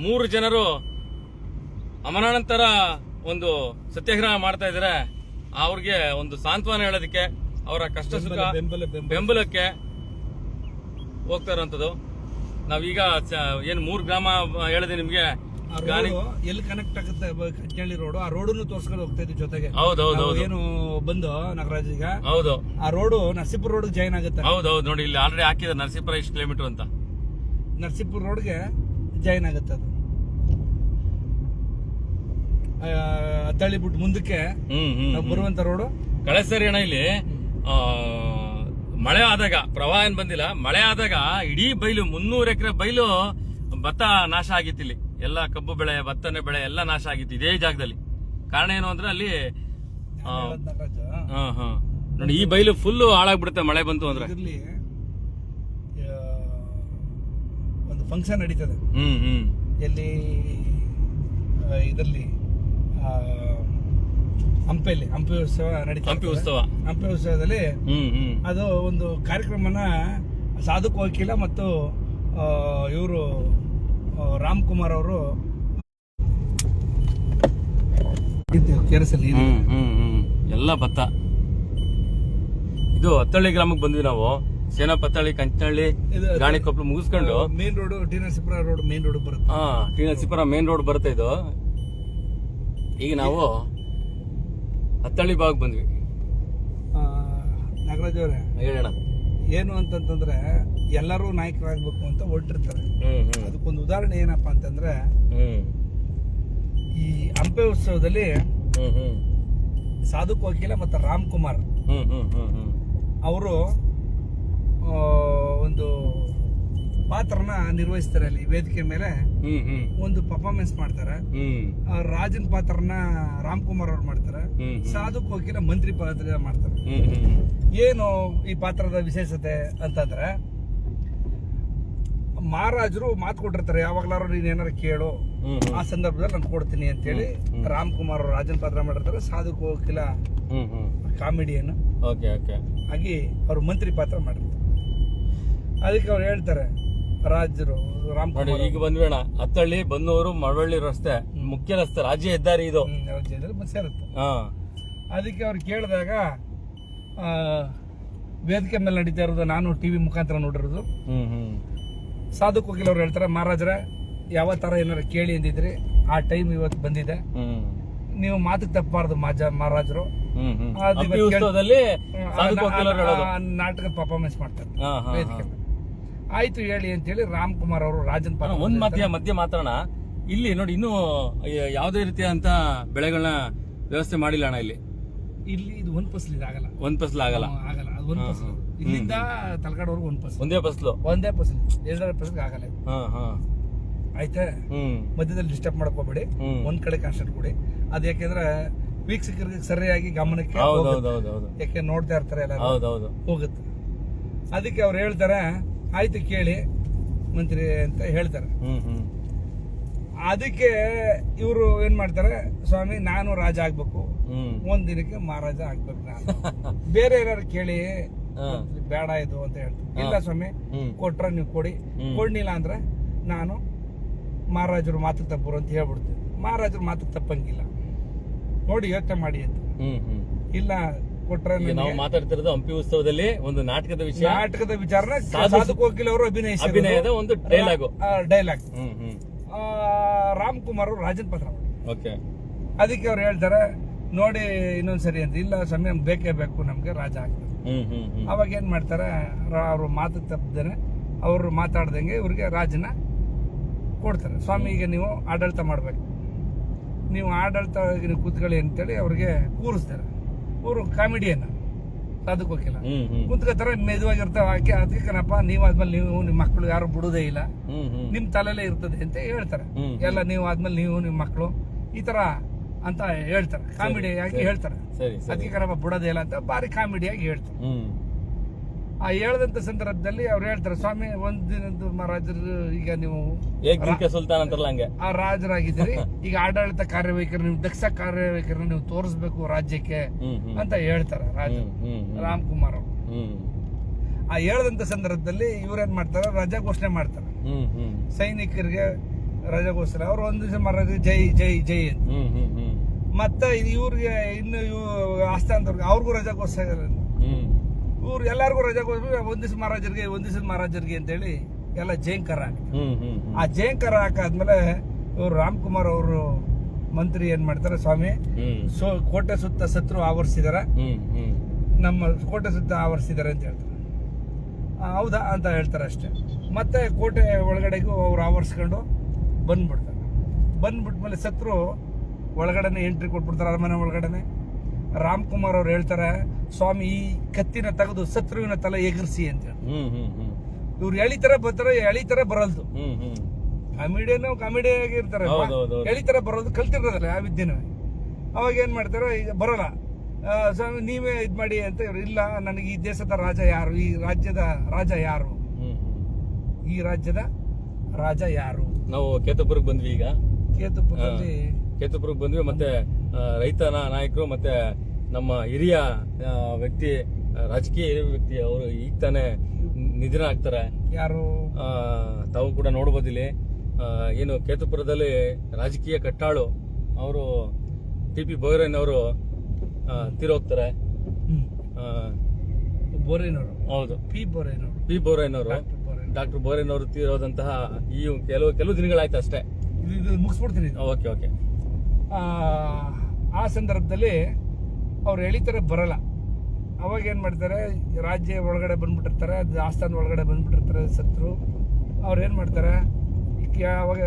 S1: 3 ಜನರು ಅಮರಣಾನಂತರ ಒಂದು ಸತ್ಯಾಗ್ರಹ ಮಾಡ್ತಾ ಇದ್ದಾರೆ, ಅವ್ರಿಗೆ ಒಂದು ಸಾಂತ್ವನ ಹೇಳೋದಕ್ಕೆ, ಅವರ ಕಷ್ಟ ಸುಖ ಬೆಂಬಲಕ್ಕೆ ಹೋಗ್ತಾ ಇರೋಂಥದ್ದು. ನಾವೀಗ ಏನ್ 3 ಗ್ರಾಮ ಹೇಳಿದೆ ನಿಮ್ಗೆ,
S2: ಎಲ್ಲಿ ಕನೆಕ್ಟ್ ಆಗುತ್ತೆ ಕಟ್ನಳ್ಳಿ ರೋಡ್, ಆ ರೋಡನ್ನು ತೋರ್ಸ್ಕೊಂಡು ಹೋಗ್ತಾ ಇದ್ವಿ ಜೊತೆಗೆ.
S1: ಹೌದೌದು
S2: ಏನು ಬಂದು ನಾಗರಾಜ್ ಈಗ
S1: ಹೌದು
S2: ಆ ರೋಡು ನರಸೀಪುರ ರೋಡ್ ಜಾಯಿನ್ ಆಗುತ್ತೆ.
S1: ಹೌದೌದು ನೋಡಿ, ಇಲ್ಲಿ ಆಲ್ರೆಡಿ ಹಾಕಿದ ನರಸೀಪುರ ಇಷ್ಟು ಕಿಲೋಮೀಟರ್ ಅಂತ,
S2: ನರಸೀಪುರ ರೋಡ್ಗೆ ಜಾಯಿನ್ ಆಗುತ್ತೆ ಅದು. ಅತ್ತಳ್ಳಿ ಬಿಟ್ಟು ಮುಂದಕ್ಕೆ ನಾವು ಬರುವಂತ ರೋಡು.
S1: ಕಳೆ ಸರಿ ಅಣ್ಣ, ಇಲ್ಲಿ ಮಳೆ ಆದಾಗ, ಪ್ರವಾಹ ಏನ್ ಬಂದಿಲ್ಲ, ಮಳೆ ಆದಾಗ ಇಡೀ ಬೈಲು 300 ಎಕರೆ ಬೈಲು ಭತ್ತ ನಾಶ ಆಗಿತ್ತು. ಇಲ್ಲಿ ಎಲ್ಲ ಕಬ್ಬು ಬೆಳೆ, ಭತ್ತನೆ ಬೆಳೆ ಎಲ್ಲ ನಾಶ ಆಗಿತ್ತು ಇದೇ ಜಾಗದಲ್ಲಿ. ಕಾರಣ ಏನು ಅಂದ್ರೆ ಅಲ್ಲಿ ನೋಡಿ ಈ ಬೈಲು ಫುಲ್ ಹಾಳಾಗ್ಬಿಡುತ್ತೆ ಮಳೆ ಬಂತು ಅಂದ್ರೆ.
S2: ಒಂದು ಫಂಕ್ಷನ್ ನಡೀತದೆ ಎಲ್ಲಿ, ಇದರಲ್ಲಿ ಹಂಪಿ ಉತ್ಸವ ನಡೀತದೆ. ಹಂಪಿ ಉತ್ಸವದಲ್ಲಿ ಅದು ಒಂದು ಕಾರ್ಯಕ್ರಮನ ಸಾಧು ಕೋಕಿಲ ಮತ್ತು ಇವರು ರಾಮ್ಕುಮಾರ್ ಅವರು ಕೆರೆಸಲ್ಲಿ
S1: ಎಲ್ಲ ಭತ್ತ. ಇದು ಹತ್ತಳ್ಳಿ ಗ್ರಾಮಕ್ಕೆ ಬಂದ್ವಿ ನಾವು. ಸೇನಾಪತ್ತಳ್ಳಿ, ಕಂಚನಹಳ್ಳಿ, ಗಾಣಿಕೊಪ್ಪಲು ಮುಗಿಸ್ಕೊಂಡು
S2: main road T Narasipura road main road ಬರುತ್ತೆ.
S1: ಟಿ ನರಸೀಪುರ ಮೇನ್ ರೋಡ್ ಬರುತ್ತೆ ಇದು. ಈಗ ನಾವು ಹತ್ತಳ್ಳಿ ಭಾಗ ಬಂದ್ವಿ.
S2: ನಾಗರಾಜ್ ಅವರೇ
S1: ಹೇಳೋಣ,
S2: ಏನು ಅಂತಂತಂದ್ರೆ ಎಲ್ಲರೂ ನಾಯಕರಾಗಬೇಕು ಅಂತ ಹೊರಟಿರ್ತಾರೆ. ಅದಕ್ಕೊಂದು ಉದಾಹರಣೆ ಏನಪ್ಪಾ ಅಂತಂದ್ರೆ, ಈ ಹಂಪಿ ಉತ್ಸವದಲ್ಲಿ ಸಾಧು ಕೋಕಿಲ ಮತ್ತು ರಾಮ್ಕುಮಾರ್ ಅವರು ಒಂದು ಪಾತ್ರನ ನಿರ್ವಹಿಸ್ತಾರೆ. ಅಲ್ಲಿ ವೇದಿಕೆ ಮೇಲೆ ಒಂದು ಪರ್ಫಾರ್ಮೆನ್ಸ್ ಮಾಡ್ತಾರೆ. ರಾಜನ್ ಪಾತ್ರನ ರಾಮ್ಕುಮಾರ್ ಅವ್ರು ಮಾಡ್ತಾರೆ. ಸಾಧು ಕೋಕಿಲ ಮಂತ್ರಿ ಪಾತ್ರ ಮಾಡ್ತಾರೆ. ಏನು ಈ ಪಾತ್ರದ ವಿಶೇಷತೆ ಅಂತಂದ್ರೆ, ಮಹಾರಾಜರು ಮಾತು ಕೊಟ್ಟಿರ್ತಾರೆ, ಯಾವಾಗ್ಲಾರು ನೀನ್ ಏನಾರು ಕೇಳು, ಆ ಸಂದರ್ಭದಲ್ಲಿ ನಾನು ಕೊಡ್ತೀನಿ ಅಂತೇಳಿ. ರಾಮ್ಕುಮಾರ್ ಅವರು ರಾಜನ್ ಪಾತ್ರ ಮಾಡಿರ್ತಾರೆ. ಸಾಧು ಕೋಕಿಲ ಕಾಮಿಡಿಯನ್ ಆಗಿ ಅವರು ಮಂತ್ರಿ ಪಾತ್ರ ಮಾಡಿರ್ತಾರೆ. ಅದಕ್ಕೆ ಅವ್ರು ಹೇಳ್ತಾರೆ ರಾಜರು ರಾಮ್ಕುಮಾರ್.
S1: ಈಗ ಬಂದ್ವೇಣ ಹತ್ತಳ್ಳಿ, ಬನ್ನೂರು, ಮಳವಳ್ಳಿ ರಸ್ತೆ, ಮುಖ್ಯ ರಸ್ತೆ, ರಾಜ್ಯ ಹೆದ್ದಾರಿ ಇದು,
S2: ರಾಜ್ಯದಲ್ಲಿ ಸೇರುತ್ತೆ. ಅದಕ್ಕೆ ಅವ್ರು ಕೇಳಿದಾಗ ವೇದಿಕೆ ಮೇಲೆ ನಡೀತಾ ಇರೋದು ನಾನು ಟಿವಿ ಮುಖಾಂತರ ನೋಡಿರೋದು. ಸಾಧು ಕೋಕಿಲ್ ಅವ್ರು ಹೇಳ್ತಾರೆ, ಮಹಾರಾಜರ ಯಾವ ತರ ಏನಾರ ಕೇಳಿ ಅಂದಿದ್ರಿ, ಆ ಟೈಮ್ ಇವತ್ತು ಬಂದಿದೆ, ನೀವು ಮಾತು ತಪ್ಪಬಾರ್ದು ಮಹಾರಾಜರು. ನಾಟಕ ಪರ್ಫಾರ್ಮೆನ್ಸ್ ಮಾಡ್ತಾರೆ ವೇದಿಕೆ ಮೇಲೆ. ಆಯ್ತು ಹೇಳಿ ಅಂತ ಹೇಳಿ ರಾಮ್ಕುಮಾರ್ ಅವರು ರಾಜನ್ ಪಾತ್ರ.
S1: ಒಂದ್ ಮಧ್ಯ ಮಾತಾಡೋಣ. ಇಲ್ಲಿ ನೋಡಿ, ಇನ್ನೂ ಯಾವುದೇ ರೀತಿಯಂತ ಬೆಳೆಗಳನ್ನ ವ್ಯವಸ್ಥೆ ಮಾಡಿಲ್ಲ ಅಣ್ಣ ಇಲ್ಲಿ.
S2: ಇದು ಒಂದ್ ಫಸಲ್ ಆಗಲ್ಲ, ಆಗಲ್ಲ. ಅದು ಒಂದ್ ಫಸಲು ಇಲ್ಲಿಂದ ತಲಕಾಡ್ವರೆಗೂ ಒಂದೇ ಫಸಲು 2 ಫಸಲ್ ಆಗಲ್ಲ. ಆಯ್ತಾ, ಮಧ್ಯದಲ್ಲಿ ಡಿಸ್ಟರ್ಬ್ ಮಾಡಕೋಬೇಡಿ, ಒಂದ್ ಕಡೆ ಕಾನ್ಸಂಟ್ರೇಟ್ ಕೊಡಿ. ಅದ್ ಯಾಕೆಂದ್ರೆ ವೀಕ್ಷಕರಿಗೆ ಸರಿಯಾಗಿ ಗಮನಕ್ಕೆ ಯಾಕೆ ನೋಡ್ತಾ ಇರ್ತಾರೆ ಎಲ್ಲ, ಹೋಗುತ್ತೆ. ಅದಕ್ಕೆ ಅವ್ರು ಹೇಳ್ತಾರೆ, ಆಯ್ತು ಕೇಳಿ ಮಂತ್ರಿ ಅಂತ ಹೇಳ್ತಾರೆ. ಅದಕ್ಕೆ ಇವರು ಏನ್ ಮಾಡ್ತಾರೆ, ಸ್ವಾಮಿ ನಾನು ರಾಜ ಆಗ್ಬೇಕು, ಒಂದ್ ದಿನಕ್ಕೆ ಮಹಾರಾಜ ಆಗ್ಬೇಕು, ನಾನು ಬೇರೆ ಏನಾರು ಕೇಳಿ ಬೇಡ ಇದು ಅಂತ ಹೇಳ್ತಾರೆ. ಇಲ್ಲ ಸ್ವಾಮಿ, ಕೊಟ್ರ ನೀವು ಕೊಡಿ, ಕೊಡ್ಲಿಲ್ಲ ಅಂದ್ರೆ ನಾನು ಮಹಾರಾಜರು ಮಾತು ತಪ್ಪರು ಅಂತ ಹೇಳ್ಬಿಡ್ತೀನಿ. ಮಹಾರಾಜರು ಮಾತು ತಪ್ಪಂಗಿಲ್ಲ, ನೋಡಿ ಯೋಚನೆ ಮಾಡಿ ಅಂತ. ಇಲ್ಲ ಕೊಟ್ರೆ
S1: ನಾವು ಮಾತಾಡ್ತಿರೋದು ಹಂಪಿ ಉತ್ಸವದಲ್ಲಿ ಒಂದು ನಾಟಕದ
S2: ವಿಚಾರನ ಸಾಧು ಕೋಕಿಲ್ ಅವರು
S1: ಅಭಿನಯದ ಒಂದು ಡೈಲಾಗ್.
S2: ರಾಮ್ಕುಮಾರ್ ಅವರು ರಾಜನ್ ಪಾತ್ರ ಮಾಡಿ. ಅದಕ್ಕೆ ಅವ್ರು ಹೇಳ್ತಾರೆ, ನೋಡಿ ಇನ್ನೊಂದ್ಸರಿ ಅಂತ. ಇಲ್ಲ ಸ್ವಾಮಿ, ನಮ್ಗೆ ಬೇಕೇ ಬೇಕು, ನಮ್ಗೆ ರಾಜ ಆಗ್ತದೆ. ಅವಾಗ ಏನ್ ಮಾಡ್ತಾರೆ, ಅವ್ರು ಮಾತು ತಪ್ಪದೇನೆ ಅವರು ಮಾತಾಡ್ದಂಗೆ ಇವ್ರಿಗೆ ರಾಜನ ಕೊಡ್ತಾರೆ. ಸ್ವಾಮಿ, ಈಗ ನೀವು ಆಡಳಿತ ಮಾಡ್ಬೇಕು, ನೀವು ಆಡಳಿತ ನೀವು ಕೂತ್ಕೊಳ್ಳಿ ಅಂತೇಳಿ ಅವ್ರಿಗೆ ಕೂರಿಸ್ತಾರೆ. ಇವರು ಕಾಮಿಡಿಯನ್ ಸಾಧು ಕೋಕಿಲ ಕುಂತ್ಕೋತಾರೆ, ಮೆದುವಾಗಿರ್ತಾವ. ಹಾಕಿ ಅದಕ್ಕೇನಪ್ಪ, ನೀವ್ ಆದ್ಮೇಲೆ ನೀವು ನಿಮ್ಮ ಮಕ್ಕಳು ಯಾರು ಬಿಡುದೇ ಇಲ್ಲ, ನಿಮ್ ತಲೆಲ್ಲೇ ಇರ್ತದೆ ಅಂತ ಹೇಳ್ತಾರೆ. ಎಲ್ಲ ನೀವು ಆದ್ಮೇಲೆ ನೀವು ನಿಮ್ಮ ಮಕ್ಕಳು ಈ ತರ ಅಂತ ಹೇಳ್ತಾರೆ, ಕಾಮಿಡಿಯಾಗಿ ಹೇಳ್ತಾರೆ. ಅದಕ್ಕೆ ಕಣಪ್ಪ ಬಿಡೋದೇ ಇಲ್ಲ ಅಂತ ಭಾರಿ ಕಾಮಿಡಿಯಾಗಿ ಹೇಳ್ತಾರೆ. ಆ ಹೇಳದಂತ ಸಂದರ್ಭದಲ್ಲಿ ಅವ್ರು ಹೇಳ್ತಾರೆ, ಸ್ವಾಮಿ ಒಂದ್ ದಿನದ್ದು ಮಹಾರಾಜರು, ಈಗ ನೀವು
S1: ಸುಲ್ತಾನ್ ಅಂತಾರಲ್ಲ ಹಂಗೆ
S2: ಆ ರಾಜರಾಗಿದ್ದೀರಿ, ಈಗ ಆಡಳಿತ ಕಾರ್ಯವೈಖರಿ, ನೀವು ದಕ್ಷ ಕಾರ್ಯವೈಖರಿ ನೀವು ತೋರಿಸ್ಬೇಕು ರಾಜ್ಯಕ್ಕೆ ಅಂತ ಹೇಳ್ತಾರೆ ರಾಮ್ಕುಮಾರ್ ಅವರು. ಆ ಹೇಳದಂತ ಸಂದರ್ಭದಲ್ಲಿ ಇವ್ರೇನ್ ಮಾಡ್ತಾರೆ, ರಜಾ ಘೋಷಣೆ ಮಾಡ್ತಾರೆ ಸೈನಿಕರಿಗೆ, ರಜಾ ಘೋಷಣೆ. ಅವ್ರು ಒಂದ್ ದಿವಸ ಮಹಾರಾಜ ಜೈ ಜೈ ಜೈ ಅಂತ. ಮತ್ತೆ ಇವ್ರಿಗೆ ಇನ್ನು ಆಸ್ಥಾನದವ್ರಿಗೆ ಅವ್ರಿಗೂ ರಜಾ ಘೋಷಣೆ. ಇವ್ರು ಎಲ್ಲಾರ್ಗು ರಜೆಗೋಸ್ಕರ ಒಂದ್ ದಿವಸ ಮಹಾರಾಜರಿಗೆ ಅಂತೇಳಿ ಎಲ್ಲ ಜೇಂಕರ ಆ ಜೇಂಕರ ಹಾಕಾದ್ಮೇಲೆ ಇವ್ರು ರಾಮ್ಕುಮಾರ್ ಅವರು ಮಂತ್ರಿ ಏನ್ ಮಾಡ್ತಾರೆ, ಸ್ವಾಮಿ ಕೋಟೆ ಸುತ್ತ ಶತ್ರು ಆವರಿಸಿದಾರ, ನಮ್ಮ ಕೋಟೆ ಸುತ್ತ ಆವರಿಸಿದಾರೆ ಅಂತ ಹೇಳ್ತಾರೆ. ಹೌದಾ ಅಂತ ಹೇಳ್ತಾರೆ ಅಷ್ಟೇ. ಮತ್ತೆ ಕೋಟೆ ಒಳಗಡೆಗೂ ಅವ್ರು ಆವರಿಸ್ಕೊಂಡು ಬಂದ್ಬಿಟ್ಮೇಲೆ ಶತ್ರು ಒಳಗಡೆನೆ ಎಂಟ್ರಿ ಕೊಟ್ಬಿಡ್ತಾರೆ, ಅರಮನೆ ಒಳಗಡೆನೆ. ರಾಮ್ಕುಮಾರ್ ಅವ್ರು ಹೇಳ್ತಾರೆ, ಸ್ವಾಮಿ ಈ ಕತ್ತಿನ ತೆಗೆದು ಶತ್ರುವಿನ ತಲೆ ಎಗರಿಸಿ ಅಂತ ಹೇಳಿ. ಇವ್ರು ಎಳಿತರ ಬರ್ತಾರೆ, ಎಳಿತರ ಬರಲ್ದು. ಕಾಮಿಡಿ ಆಗಿರ್ತಾರೆ, ಎಳಿತರ ಬರೋದು ಕಲ್ತಿರೋದಲ್ಲ ಆ ವಿದ್ಯೆನ. ಅವಾಗ ಏನ್ ಮಾಡ್ತಾರೋ, ಈಗ ಬರೋಲ್ಲ ಸ್ವಾಮಿ ನೀವೇ ಇದ್ ಮಾಡಿ ಅಂತ. ಇವ್ರು ಇಲ್ಲ, ನನಗೆ ಈ ದೇಶದ ರಾಜ ಯಾರು, ಈ ರಾಜ್ಯದ ರಾಜ ಯಾರು, ಈ ರಾಜ್ಯದ ರಾಜ ಯಾರು.
S1: ನಾವು ಕೇತಪುರಕ್ಕೆ ಬಂದ್ವಿ. ಈಗ
S2: ಕೇತಪುರಕ್ಕೆ
S1: ಬಂದ್ವಿ. ಮತ್ತೆ ರೈತ ನಾಯಕರು ಮತ್ತೆ ನಮ್ಮ ಹಿರಿಯ ವ್ಯಕ್ತಿ, ರಾಜಕೀಯ ಹಿರಿಯ ವ್ಯಕ್ತಿ ಅವರು ಈಗ ತಾನೇ ನಿಧನ ಆಗ್ತಾರೆ.
S2: ಯಾರು
S1: ತಾವು ಕೂಡ ನೋಡ್ಬೋದಿಲ್ಲಿ. ಏನು ಕೇತಪುರದಲ್ಲಿ ರಾಜಕೀಯ ಕಟ್ಟಾಳು ಅವರು ಟಿ.ಪಿ. ಬೋರೇನ್ ಅವರು ತೀರೋಗ್ತಾರೆ.
S2: ಬೋರೇನವರು,
S1: ಹೌದು,
S2: ಪಿ
S1: ಬೋರೇನ್ ಅವರು, ಡಾಕ್ಟರ್ ಬೋರೇನ್ ಅವರು ತೀರೋದಂತಹ ಈ ಕೆಲವು ದಿನಗಳಾಯ್ತು ಅಷ್ಟೇ.
S2: ಮುಗಿಸ್ಬಿಡ್ತೀನಿ.
S1: ಓಕೆ.
S2: ಆ ಸಂದರ್ಭದಲ್ಲಿ ಅವ್ರು ಎಳಿತಾರೆ, ಬರಲ್ಲ. ಅವಾಗ ಏನ್ ಮಾಡ್ತಾರೆ, ರಾಜ್ಯ ಒಳಗಡೆ ಬಂದ್ಬಿಟ್ಟಿರ್ತಾರೆ, ಆಸ್ಥಾನ ಒಳಗಡೆ ಬಂದ್ಬಿಟ್ಟಿರ್ತಾರೆ ಶತ್ರು. ಅವ್ರು ಏನ್ ಮಾಡ್ತಾರೆ, ಅವಾಗ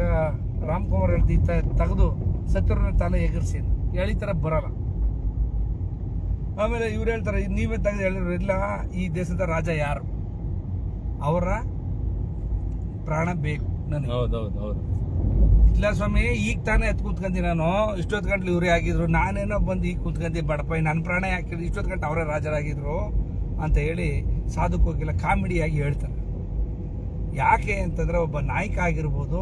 S2: ರಾಮ್ಕುಮಾರ್ ಹೇಳ್ತಿ ತೆಗೆದು ಶತ್ರುನ ತಲೆ ಎಗರಿಸಿ, ಎಳಿತಾರೆ, ಬರಲ್ಲ. ಆಮೇಲೆ ಇವ್ರು ಹೇಳ್ತಾರೆ, ನೀವೇ ತೆಗೆದು ಹೇಳಿದ್ರು, ಇಲ್ಲ ಈ ದೇಶದ ರಾಜ ಯಾರು, ಅವರ ಪ್ರಾಣ ಬೇಕು ನನಗೆ.
S1: ಹೌದು.
S2: ಇಲ್ಲ ಸ್ವಾಮಿ, ಈಗ ತಾನೇ ಎತ್ ಕುಂತ್ಕೊಂಡಿ, ನಾನು ಇಷ್ಟೊತ್ತು ಗಂಟ್ಲು ಇವರೇ ಆಗಿದ್ರು, ನಾನೇನೋ ಬಂದು ಈಗ ಕುಂತ್ಕೊಂಡಿ ಬಡಪಾಯಿ, ನನ್ನ ಪ್ರಾಣ ಯಾಕೆ ಇಷ್ಟೊತ್ತು ಗಂಟೆ ಅವರೇ ರಾಜರಾಗಿದ್ರು ಅಂತ ಹೇಳಿ ಸಾಧುಕೋಗಿಲ್ಲ ಕಾಮಿಡಿಯಾಗಿ ಹೇಳ್ತಾರೆ. ಯಾಕೆ ಅಂತಂದ್ರೆ, ಒಬ್ಬ ನಾಯಕ ಆಗಿರ್ಬೋದು,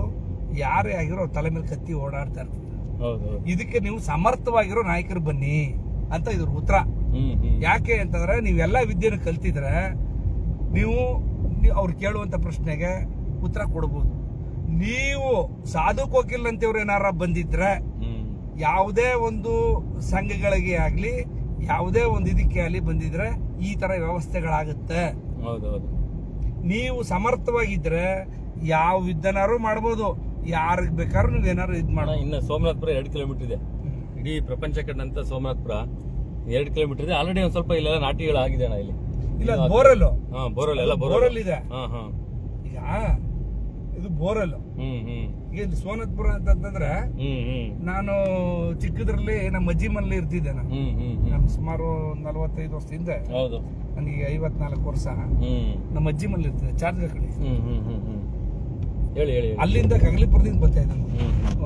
S2: ಯಾರೇ ಆಗಿರೋ ತಲೆ ಮೇಲೆ ಕತ್ತಿ ಓಡಾಡ್ತಾ ಇರ್ತದೆ. ಇದಕ್ಕೆ ನೀವು ಸಮರ್ಥವಾಗಿರೋ ನಾಯಕರು ಬನ್ನಿ ಅಂತ ಇದ್ರ ಉತ್ತರ. ಯಾಕೆ ಅಂತಂದ್ರೆ, ನೀವೆಲ್ಲ ವಿದ್ಯೆನ ಕಲ್ತಿದ್ರೆ ನೀವು ಅವ್ರು ಕೇಳುವಂತ ಪ್ರಶ್ನೆಗೆ ಉತ್ತರ ಕೊಡ್ಬೋದು. ನೀವು ಸಾಧು ಕೋಕಿಲ್ ಅಂತವ್ರು ಏನಾರ ಬಂದಿದ್ರೆ, ಯಾವುದೇ ಒಂದು ಸಂಘಗಳಿಗೆ ಆಗ್ಲಿ, ಯಾವುದೇ ಒಂದು ಇದಕ್ಕೆ ಆಗ್ಲಿ ಬಂದಿದ್ರೆ ಈ ತರ ವ್ಯವಸ್ಥೆಗಳಾಗುತ್ತೆ. ನೀವು ಸಮರ್ಥವಾಗಿದ್ರೆ ಯಾವ ಯುದ್ಧನಾರು ಮಾಡ್ಬೋದು, ಯಾರಿಗ್ ಬೇಕಾದ್ರೂ ನೀವು ಏನಾರು ಇದ್ ಮಾಡೋ.
S1: ಇನ್ನು ಸೋಮನಾಥ್ಪುರ 2 ಕಿಲೋಮೀಟರ್ ಇದೆ, ಇಡೀ ಪ್ರಪಂಚ ಕಂಡಂತ ಸೋಮನಾಥ್ಪುರ 2 ಕಿಲೋಮೀಟರ್ ಇದೆ. ಆಲ್ರೆಡಿ ಒಂದ್ ಸ್ವಲ್ಪ ಇಲ್ಲೆಲ್ಲ ನಾಟಿಗಳಾಗಿದೆ ಅಣ್ಣ. ಇಲ್ಲಿ
S2: ಇಲ್ಲ ಬೋರಲ್
S1: ಎಲ್ಲ
S2: ಬೋರಲ್ ಇದೆ. ಈಗ ಇದು ಬೋರಲ್. ಈಗ ಸೋಮನಾಥ್ಪುರ ಅಂತಂದ್ರೆ, ನಾನು ಚಿಕ್ಕದ್ರಲ್ಲಿ ನಮ್ಮ ಅಜ್ಜಿ ಮನೇಲಿ ಇರ್ತಿದ್ದೆ. ನಾನು ಸುಮಾರು 45 ವರ್ಷದಿಂದ, ನನಗೆ 54 ವರ್ಷ. ನಮ್ಮ ಅಜ್ಜಿ ಮನೇಲಿ ಇರ್ತಿದ್ದೆ ಚಾರ್ಜ್ ಕಡೆ. ಅಲ್ಲಿಂದ ಕಗಲಿಪುರದಿಂದ ಬರ್ತಾ ಇದ್ದೆ,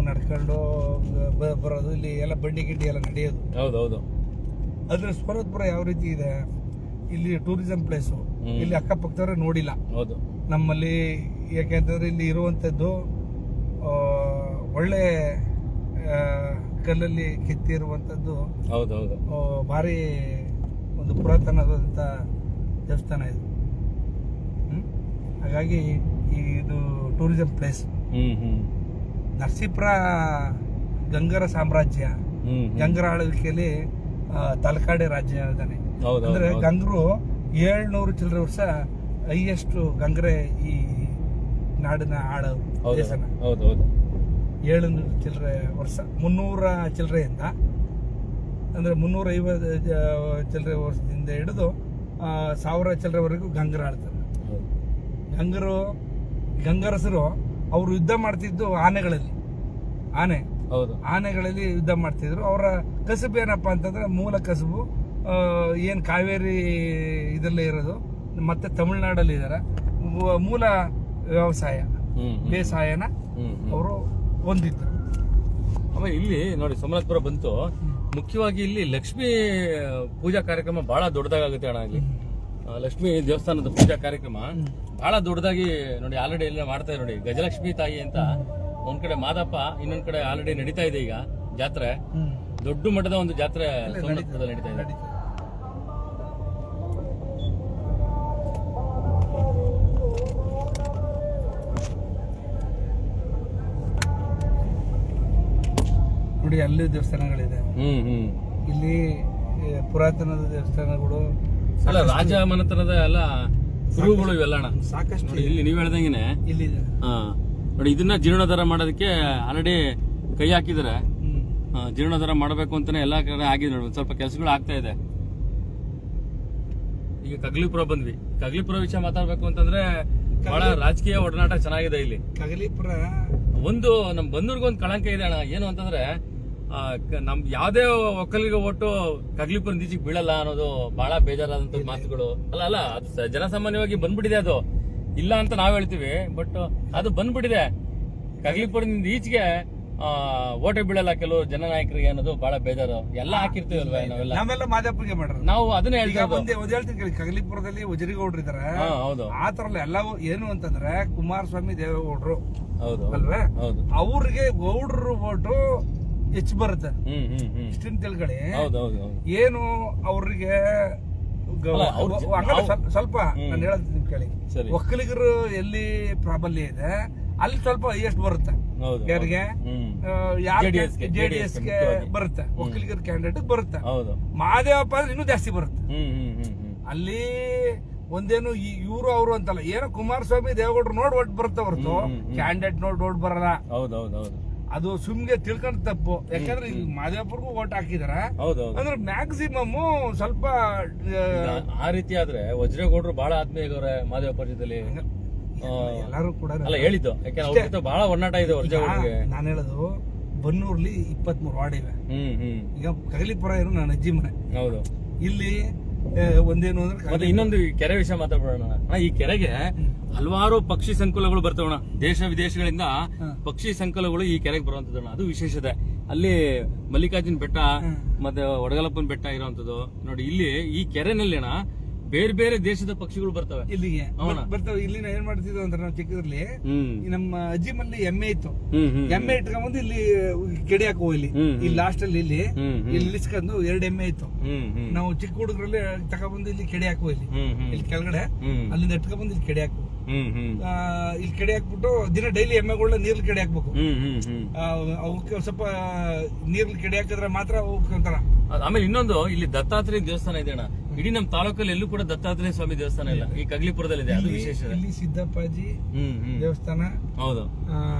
S2: ನಡ್ಕೊಂಡು ಬರೋದು. ಇಲ್ಲಿ ಎಲ್ಲ ಬಂಡಿ ಗಿಂಡಿ ಎಲ್ಲ ನಡೆಯೋದು. ಆದ್ರೆ ಸೋಮನಾಥ್ಪುರ ಯಾವ ರೀತಿ ಇದೆ, ಇಲ್ಲಿ ಟೂರಿಸಂ ಪ್ಲೇಸು, ಇಲ್ಲಿ ಅಕ್ಕಪಕ್ಕದವ್ರೆ ನೋಡಿಲ್ಲ ನಮ್ಮಲ್ಲಿ. ಯಾಕೆಂತಂದ್ರೆ ಇಲ್ಲಿ ಇರುವಂತದ್ದು ಒಳ್ಳೆ ಕಲ್ಲಲ್ಲಿ ಕೆತ್ತಿರುವಂತದ್ದು, ಭಾರಿ ಒಂದು ಪುರಾತನವಾದಂತ ದೇವಸ್ಥಾನ ಇದು. ಹಾಗಾಗಿ ಇದು ಟೂರಿಸಂ ಪ್ಲೇಸ್. ನರಸೀಪುರ ಗಂಗರ ಸಾಮ್ರಾಜ್ಯ, ಗಂಗರ ಆಳ್ವಿಕೆಯಲ್ಲಿ ತಲಕಾಡೆ ರಾಜಧಾನಿ. ಅಂದ್ರೆ ಗಂಗರು 700 ಚಿಲ್ಲರೆ ವರ್ಷ ಹೈಯೆಸ್ಟ್ ಗಂಗರೆ ಈ ನಾಡಿನ ಆಳವರು ದೇಶನ. 700 ಚಿಲ್ಲರೆ ವರ್ಷ, 300 ಚಿಲ್ಲರೆಯಿಂದ ಅಂದ್ರೆ 350 ಚಿಲ್ಲರೆ ವರ್ಷದಿಂದ ಹಿಡಿದು 1000 ಚಿಲ್ಲರೆವರೆಗೂ ಗಂಗರ ಆಳ್ತಾರೆ. ಗಂಗರಸರು ಅವರು ಯುದ್ಧ ಮಾಡ್ತಿದ್ದು ಆನೆಗಳಲ್ಲಿ ಯುದ್ಧ ಮಾಡ್ತಿದ್ರು. ಅವರ ಕಸುಬು ಏನಪ್ಪಾ ಅಂತಂದ್ರೆ, ಮೂಲ ಕಸುಬು ಏನ್ ಕಾವೇರಿ ಇದರಲ್ಲೇ ಇರೋದು, ಮತ್ತೆ ತಮಿಳುನಾಡಲ್ಲಿ ಇದಾರೆ. ಮೂಲ ವ್ಯವಸಾಯ ಬೇಸಾಯನ ಅವರು ಹೊಂದಿದ್ರು.
S1: ಆಮೇಲೆ ಇಲ್ಲಿ ನೋಡಿ ಸೋಮನಾಥ್ಪುರ ಬಂತು, ಮುಖ್ಯವಾಗಿ ಇಲ್ಲಿ ಲಕ್ಷ್ಮೀ ಪೂಜಾ ಕಾರ್ಯಕ್ರಮ ಬಹಳ ದೊಡ್ಡದಾಗುತ್ತೆ ಅಣ್ಣ. ಇಲ್ಲಿ ಲಕ್ಷ್ಮೀ ದೇವಸ್ಥಾನದ ಪೂಜಾ ಕಾರ್ಯಕ್ರಮ ಬಹಳ ದೊಡ್ಡದಾಗಿ ನೋಡಿ ಆಲ್ರೆಡಿ ಎಲ್ಲ ಮಾಡ್ತಾ ಇದೆ. ನೋಡಿ ಗಜಲಕ್ಷ್ಮಿ ತಾಯಿ ಅಂತ ಒಂದ್ ಕಡೆ ಮಾದಪ್ಪ, ಇನ್ನೊಂದ್ ಕಡೆ ಆಲ್ರೆಡಿ ನಡೀತಾ ಇದೆ ಈಗ ಜಾತ್ರೆ. ದೊಡ್ಡ ಮಟ್ಟದ ಒಂದು ಜಾತ್ರೆ ಸೋಮನಾಥ್ಪುರದಲ್ಲಿ ನಡೀತಾ ಇದೆ.
S2: ನೋಡಿ ಅಲ್ಲಿ ದೇವಸ್ಥಾನಗಳಿದೆ. ಇಲ್ಲಿ ಪುರಾತನದ ದೇವಸ್ಥಾನಗಳು,
S1: ಅಲ್ಲ ರಾಜ ಮನೆತನದ ಎಲ್ಲ ಕುರುಹುಗಳು ಇವೆಲ್ಲ ಅಣ್ಣ
S2: ಸಾಕಷ್ಟು
S1: ನೋಡಿ ಇಲ್ಲಿ ನೀವ್ ಹೇಳ್ದಂಗೆನೆ
S2: ಇಲ್ಲಿದೆ.
S1: ನೋಡಿ ಇದನ್ನ ಜೀರ್ಣೋದ್ಧಾರ ಮಾಡೋದಕ್ಕೆ ಆಲ್ರೆಡಿ ಕೈ ಹಾಕಿದಾರೆ. ಜೀರ್ಣೋದ್ಧಾರ ಮಾಡಬೇಕು ಅಂತಾನೆ ಎಲ್ಲಾ ಕಡೆ ಆಗಿದೆ ನೋಡಿ, ಒಂದ್ ಸ್ವಲ್ಪ ಕೆಲಸಗಳು ಆಗ್ತಾ ಇದೆ. ಈಗ ಕಗ್ಲಿಪುರ ಬಂದ್ವಿ. ಕಗ್ಲಿಪುರ ವಿಷಯ ಮಾತಾಡ್ಬೇಕು ಅಂತಂದ್ರೆ ಬಹಳ ರಾಜಕೀಯ ಒಡನಾಟ ಚೆನ್ನಾಗಿದೆ ಇಲ್ಲಿ.
S2: ಕಗಲೀಪುರ
S1: ಒಂದು ನಮ್ ಬಂದೂರ್ಗೊಂದು ಕಳಂಕ ಇದೆ ಅಣ್ಣ, ಏನು ಅಂತಂದ್ರೆ ನಮ್ ಯಾವ್ದೇ ಒಕ್ಕಲಿಗೆ ಒಟ್ಟು ಕಗ್ಲಿಪುರ ಈಚೆಗೆ ಬೀಳಲ್ಲ ಅನ್ನೋದು ಬಹಳ ಬೇಜಾರಾದಂತ ಮಾತುಗಳು. ಅಲ್ಲ ಅದು ಜನಸಾಮಾನ್ಯವಾಗಿ ಬಂದ್ಬಿಟ್ಟಿದೆ. ಅದು ಇಲ್ಲ ಅಂತ ನಾವ್ ಹೇಳ್ತೀವಿ, ಬಟ್ ಅದು ಬಂದ್ಬಿಟ್ಟಿದೆ. ಕಗ್ಲಿಪುರದಿಂದ ಈಚೆಗೆ ಓಟೆ ಬೀಳಲ್ಲ ಕೆಲವು ಜನನಾಯಕರಿಗೆ ಅನ್ನೋದು ಬಹಳ ಬೇಜಾರು. ಎಲ್ಲ ಹಾಕಿರ್ತೀವಲ್ವಾ
S2: ನಾವೆಲ್ಲ ಮಾದೇಪುರಿಗೆ ಮಾಡ್ರ.
S1: ನಾವು ಅದನ್ನೇ ಹೇಳ್ತೀವಿ.
S2: ಹೇಳ್ತೀನಿ ಕೇಳಿ, ಕಗಲೀಪುರದಲ್ಲಿ ವಜ್ರಿಗೌಡ್ರು ಇದಾರೆ.
S1: ಹೌದು,
S2: ಆ ತರ ಎಲ್ಲ ಏನು ಅಂತಂದ್ರೆ ಕುಮಾರಸ್ವಾಮಿ ದೇವೇಗೌಡರು
S1: ಹೌದು
S2: ಅಲ್ವೇ,
S1: ಹೌದು,
S2: ಅವ್ರಿಗೆ ಗೌಡ್ರು ಓಟು ಹೆಚ್ಚು ಬರುತ್ತೆ. ಇಷ್ಟಿನ ತಿಳ್ಕೊಳ್ಳಿ. ಏನು ಅವ್ರಿಗೆ ಸ್ವಲ್ಪ ನಾನು ಹೇಳ್ತೀನಿ ಕೇಳಿ, ಒಕ್ಕಲಿಗರು ಎಲ್ಲಿ ಪ್ರಾಬಲ್ಯ ಇದೆ ಅಲ್ಲಿ ಸ್ವಲ್ಪ ಹೈಯೆಸ್ಟ್ ಬರುತ್ತೆ. ಯಾರಿಗೆ JDS ಗೆ ಬರುತ್ತೆ, ಒಕ್ಕಲಿಗರ ಕ್ಯಾಂಡಿಡೇಟ್ ಬರುತ್ತೆ. ಮಹಾದೇವಪ್ಪ ಅಂದ್ರೆ ಇನ್ನೂ ಜಾಸ್ತಿ ಬರುತ್ತೆ ಅಲ್ಲಿ. ಒಂದೇನು ಇವ್ರು ಅವರು ಅಂತಲ್ಲ, ಏನೋ ಕುಮಾರಸ್ವಾಮಿ ದೇವೇಗೌಡರು ನೋಡಿ ಒಟ್ಟು ಬರುತ್ತೆ ಹೊರತು ಕ್ಯಾಂಡಿಡೇಟ್ ನೋಡಿ ಓಟ್ ಬರಲ್ಲ. ಅದು ಸುಮ್ಗೆ ತಿಳ್ಕೊಂಡ್ ತಪ್ಪು. ಯಾಕಂದ್ರೆ ಈಗ ಮಾದೇವಪುರ್ಗೂ ಓಟ್ ಹಾಕಿದಾರ ಅಂದ್ರೆ ಮ್ಯಾಕ್ಸಿಮಮ್ ಸ್ವಲ್ಪ
S1: ಆ ರೀತಿ ಆದ್ರೆ ವಜ್ರೇಗೌಡರು ಬಹಳ ಆತ್ಮೀಯಗವ್ರೆ ಮಾದೇವಪುರ ಜೊತೆಲಿ
S2: ಎಲ್ಲಾರು ಕೂಡ
S1: ಅಲ್ಲ ಹೇಳಿದ್ದು. ಯಾಕಂದ್ರೆ ಬಹಳ ಒಡನಾಟ ಇದೆ ವಜ್ರೇಗೌಡರಿಗೆ.
S2: ನಾನು ಹೇಳೋದು ಬನ್ನೂರ್ಲಿ 23 ವಾರ್ಡ್ ಇವೆ. ಈಗ ಕಗಲೀಪುರ ಏನು ನನ್ನ ಅಜ್ಜಿ ಮನೆ.
S1: ಹೌದು,
S2: ಇಲ್ಲಿ ಒಂದೇನು ಅಂದ್ರೆ
S1: ಮತ್ತೆ ಇನ್ನೊಂದು ಕೆರೆ ವಿಷಯ ಮಾತಾಡೋಣ. ಈ ಕೆರೆಗೆ ಹಲವಾರು ಪಕ್ಷಿ ಸಂಕುಲಗಳು ಬರ್ತವಣ್ಣ, ದೇಶ ವಿದೇಶಗಳಿಂದ ಪಕ್ಷಿ ಸಂಕುಲಗಳು ಈ ಕೆರೆಗೆ ಬರುವಂತದ್ದು. ಅದು ವಿಶೇಷತೆ. ಅಲ್ಲಿ ಮಲ್ಲಿಕಾರ್ಜುನ್ ಬೆಟ್ಟ ಮತ್ತೆ ಒಡಗಲಪ್ಪನ ಬೆಟ್ಟ ಇರುವಂತದ್ದು ನೋಡಿ. ಇಲ್ಲಿ ಈ ಕೆರೆನಲ್ಲಿ ಅಣ್ಣ ಬೇರೆ ಬೇರೆ ದೇಶದ ಪಕ್ಷಿಗಳು ಬರ್ತವೆ
S2: ಇಲ್ಲಿಗೆ ಬರ್ತವೆ. ಇಲ್ಲಿ ಏನ್ ಮಾಡ್ತಿದ್ವಿ ಅಂದ್ರೆ ನಾವು ಚಿಕ್ಕದ್ರಲ್ಲಿ ನಮ್ಮ ಅಜ್ಜಿ ಮಲ್ಲಿ ಎಮ್ಮೆ ಇತ್ತು. ಎಮ್ಮೆ ಇಟ್ಕೊಂಡ್ಬಂದು ಇಲ್ಲಿ ಕೆಡಿಯಾಕ ಇಲ್ಲಿ ಲಾಸ್ಟ್ ಅಲ್ಲಿ ಇಲ್ಲಿ ಇಳಿಸ್ಕೊಂಡು 2 ಎಮ್ಮೆ ಇತ್ತು. ನಾವು ಚಿಕ್ಕ ಹುಡುಗರಲ್ಲಿ ತಗೊಂಡ್ಬಂದು ಇಲ್ಲಿ ಕೆಡಿಯಾಕೋ ಇಲ್ಲಿ ಕೆಳಗಡೆ ಅಲ್ಲಿಂದ ಇಟ್ಕೊಂಡ್ಬಂದು ಇಲ್ಲಿ ಕೆಡಿಯಾಕು. ಇಲ್ಲಿ ಕೆಡೆ ಹಾಕ್ಬಿಟ್ಟು ದಿನ ಡೈಲಿ ಎಮ್ಮೆಗಳನ್ನ ನೀರ್ಲಿ ಕೆಡೆ ಹಾಕ್ಬೇಕು. ಅವಕ್ಕೆ ಸ್ವಲ್ಪ ನೀರ್ಲಿ ಕೆಡೆ ಹಾಕಿದ್ರೆ ಮಾತ್ರ ಹೋಗ್ಕೊಂತಾರ.
S1: ಆಮೇಲೆ ಇನ್ನೊಂದು ಇಲ್ಲಿ ದತ್ತಾತ್ರೇಯ ದೇವಸ್ಥಾನ ಇದೆ ಅಣ್ಣ. ಇಡೀ ನಮ್ ತಾಲೂಕಲ್ಲಿ ಎಲ್ಲೂ ಕೂಡ ದತ್ತಾತ್ರೇಯ ಸ್ವಾಮಿ ದೇವಸ್ಥಾನ ಇಲ್ಲ. ಈ ಕಗ್ಲಿಪುರದಲ್ಲಿ ಇದೆ, ಅದು ವಿಶೇಷ.
S2: ಇಲ್ಲಿ ಸಿದ್ದಪ್ಪಾಜಿ ದೇವಸ್ಥಾನ.
S1: ಹೌದು,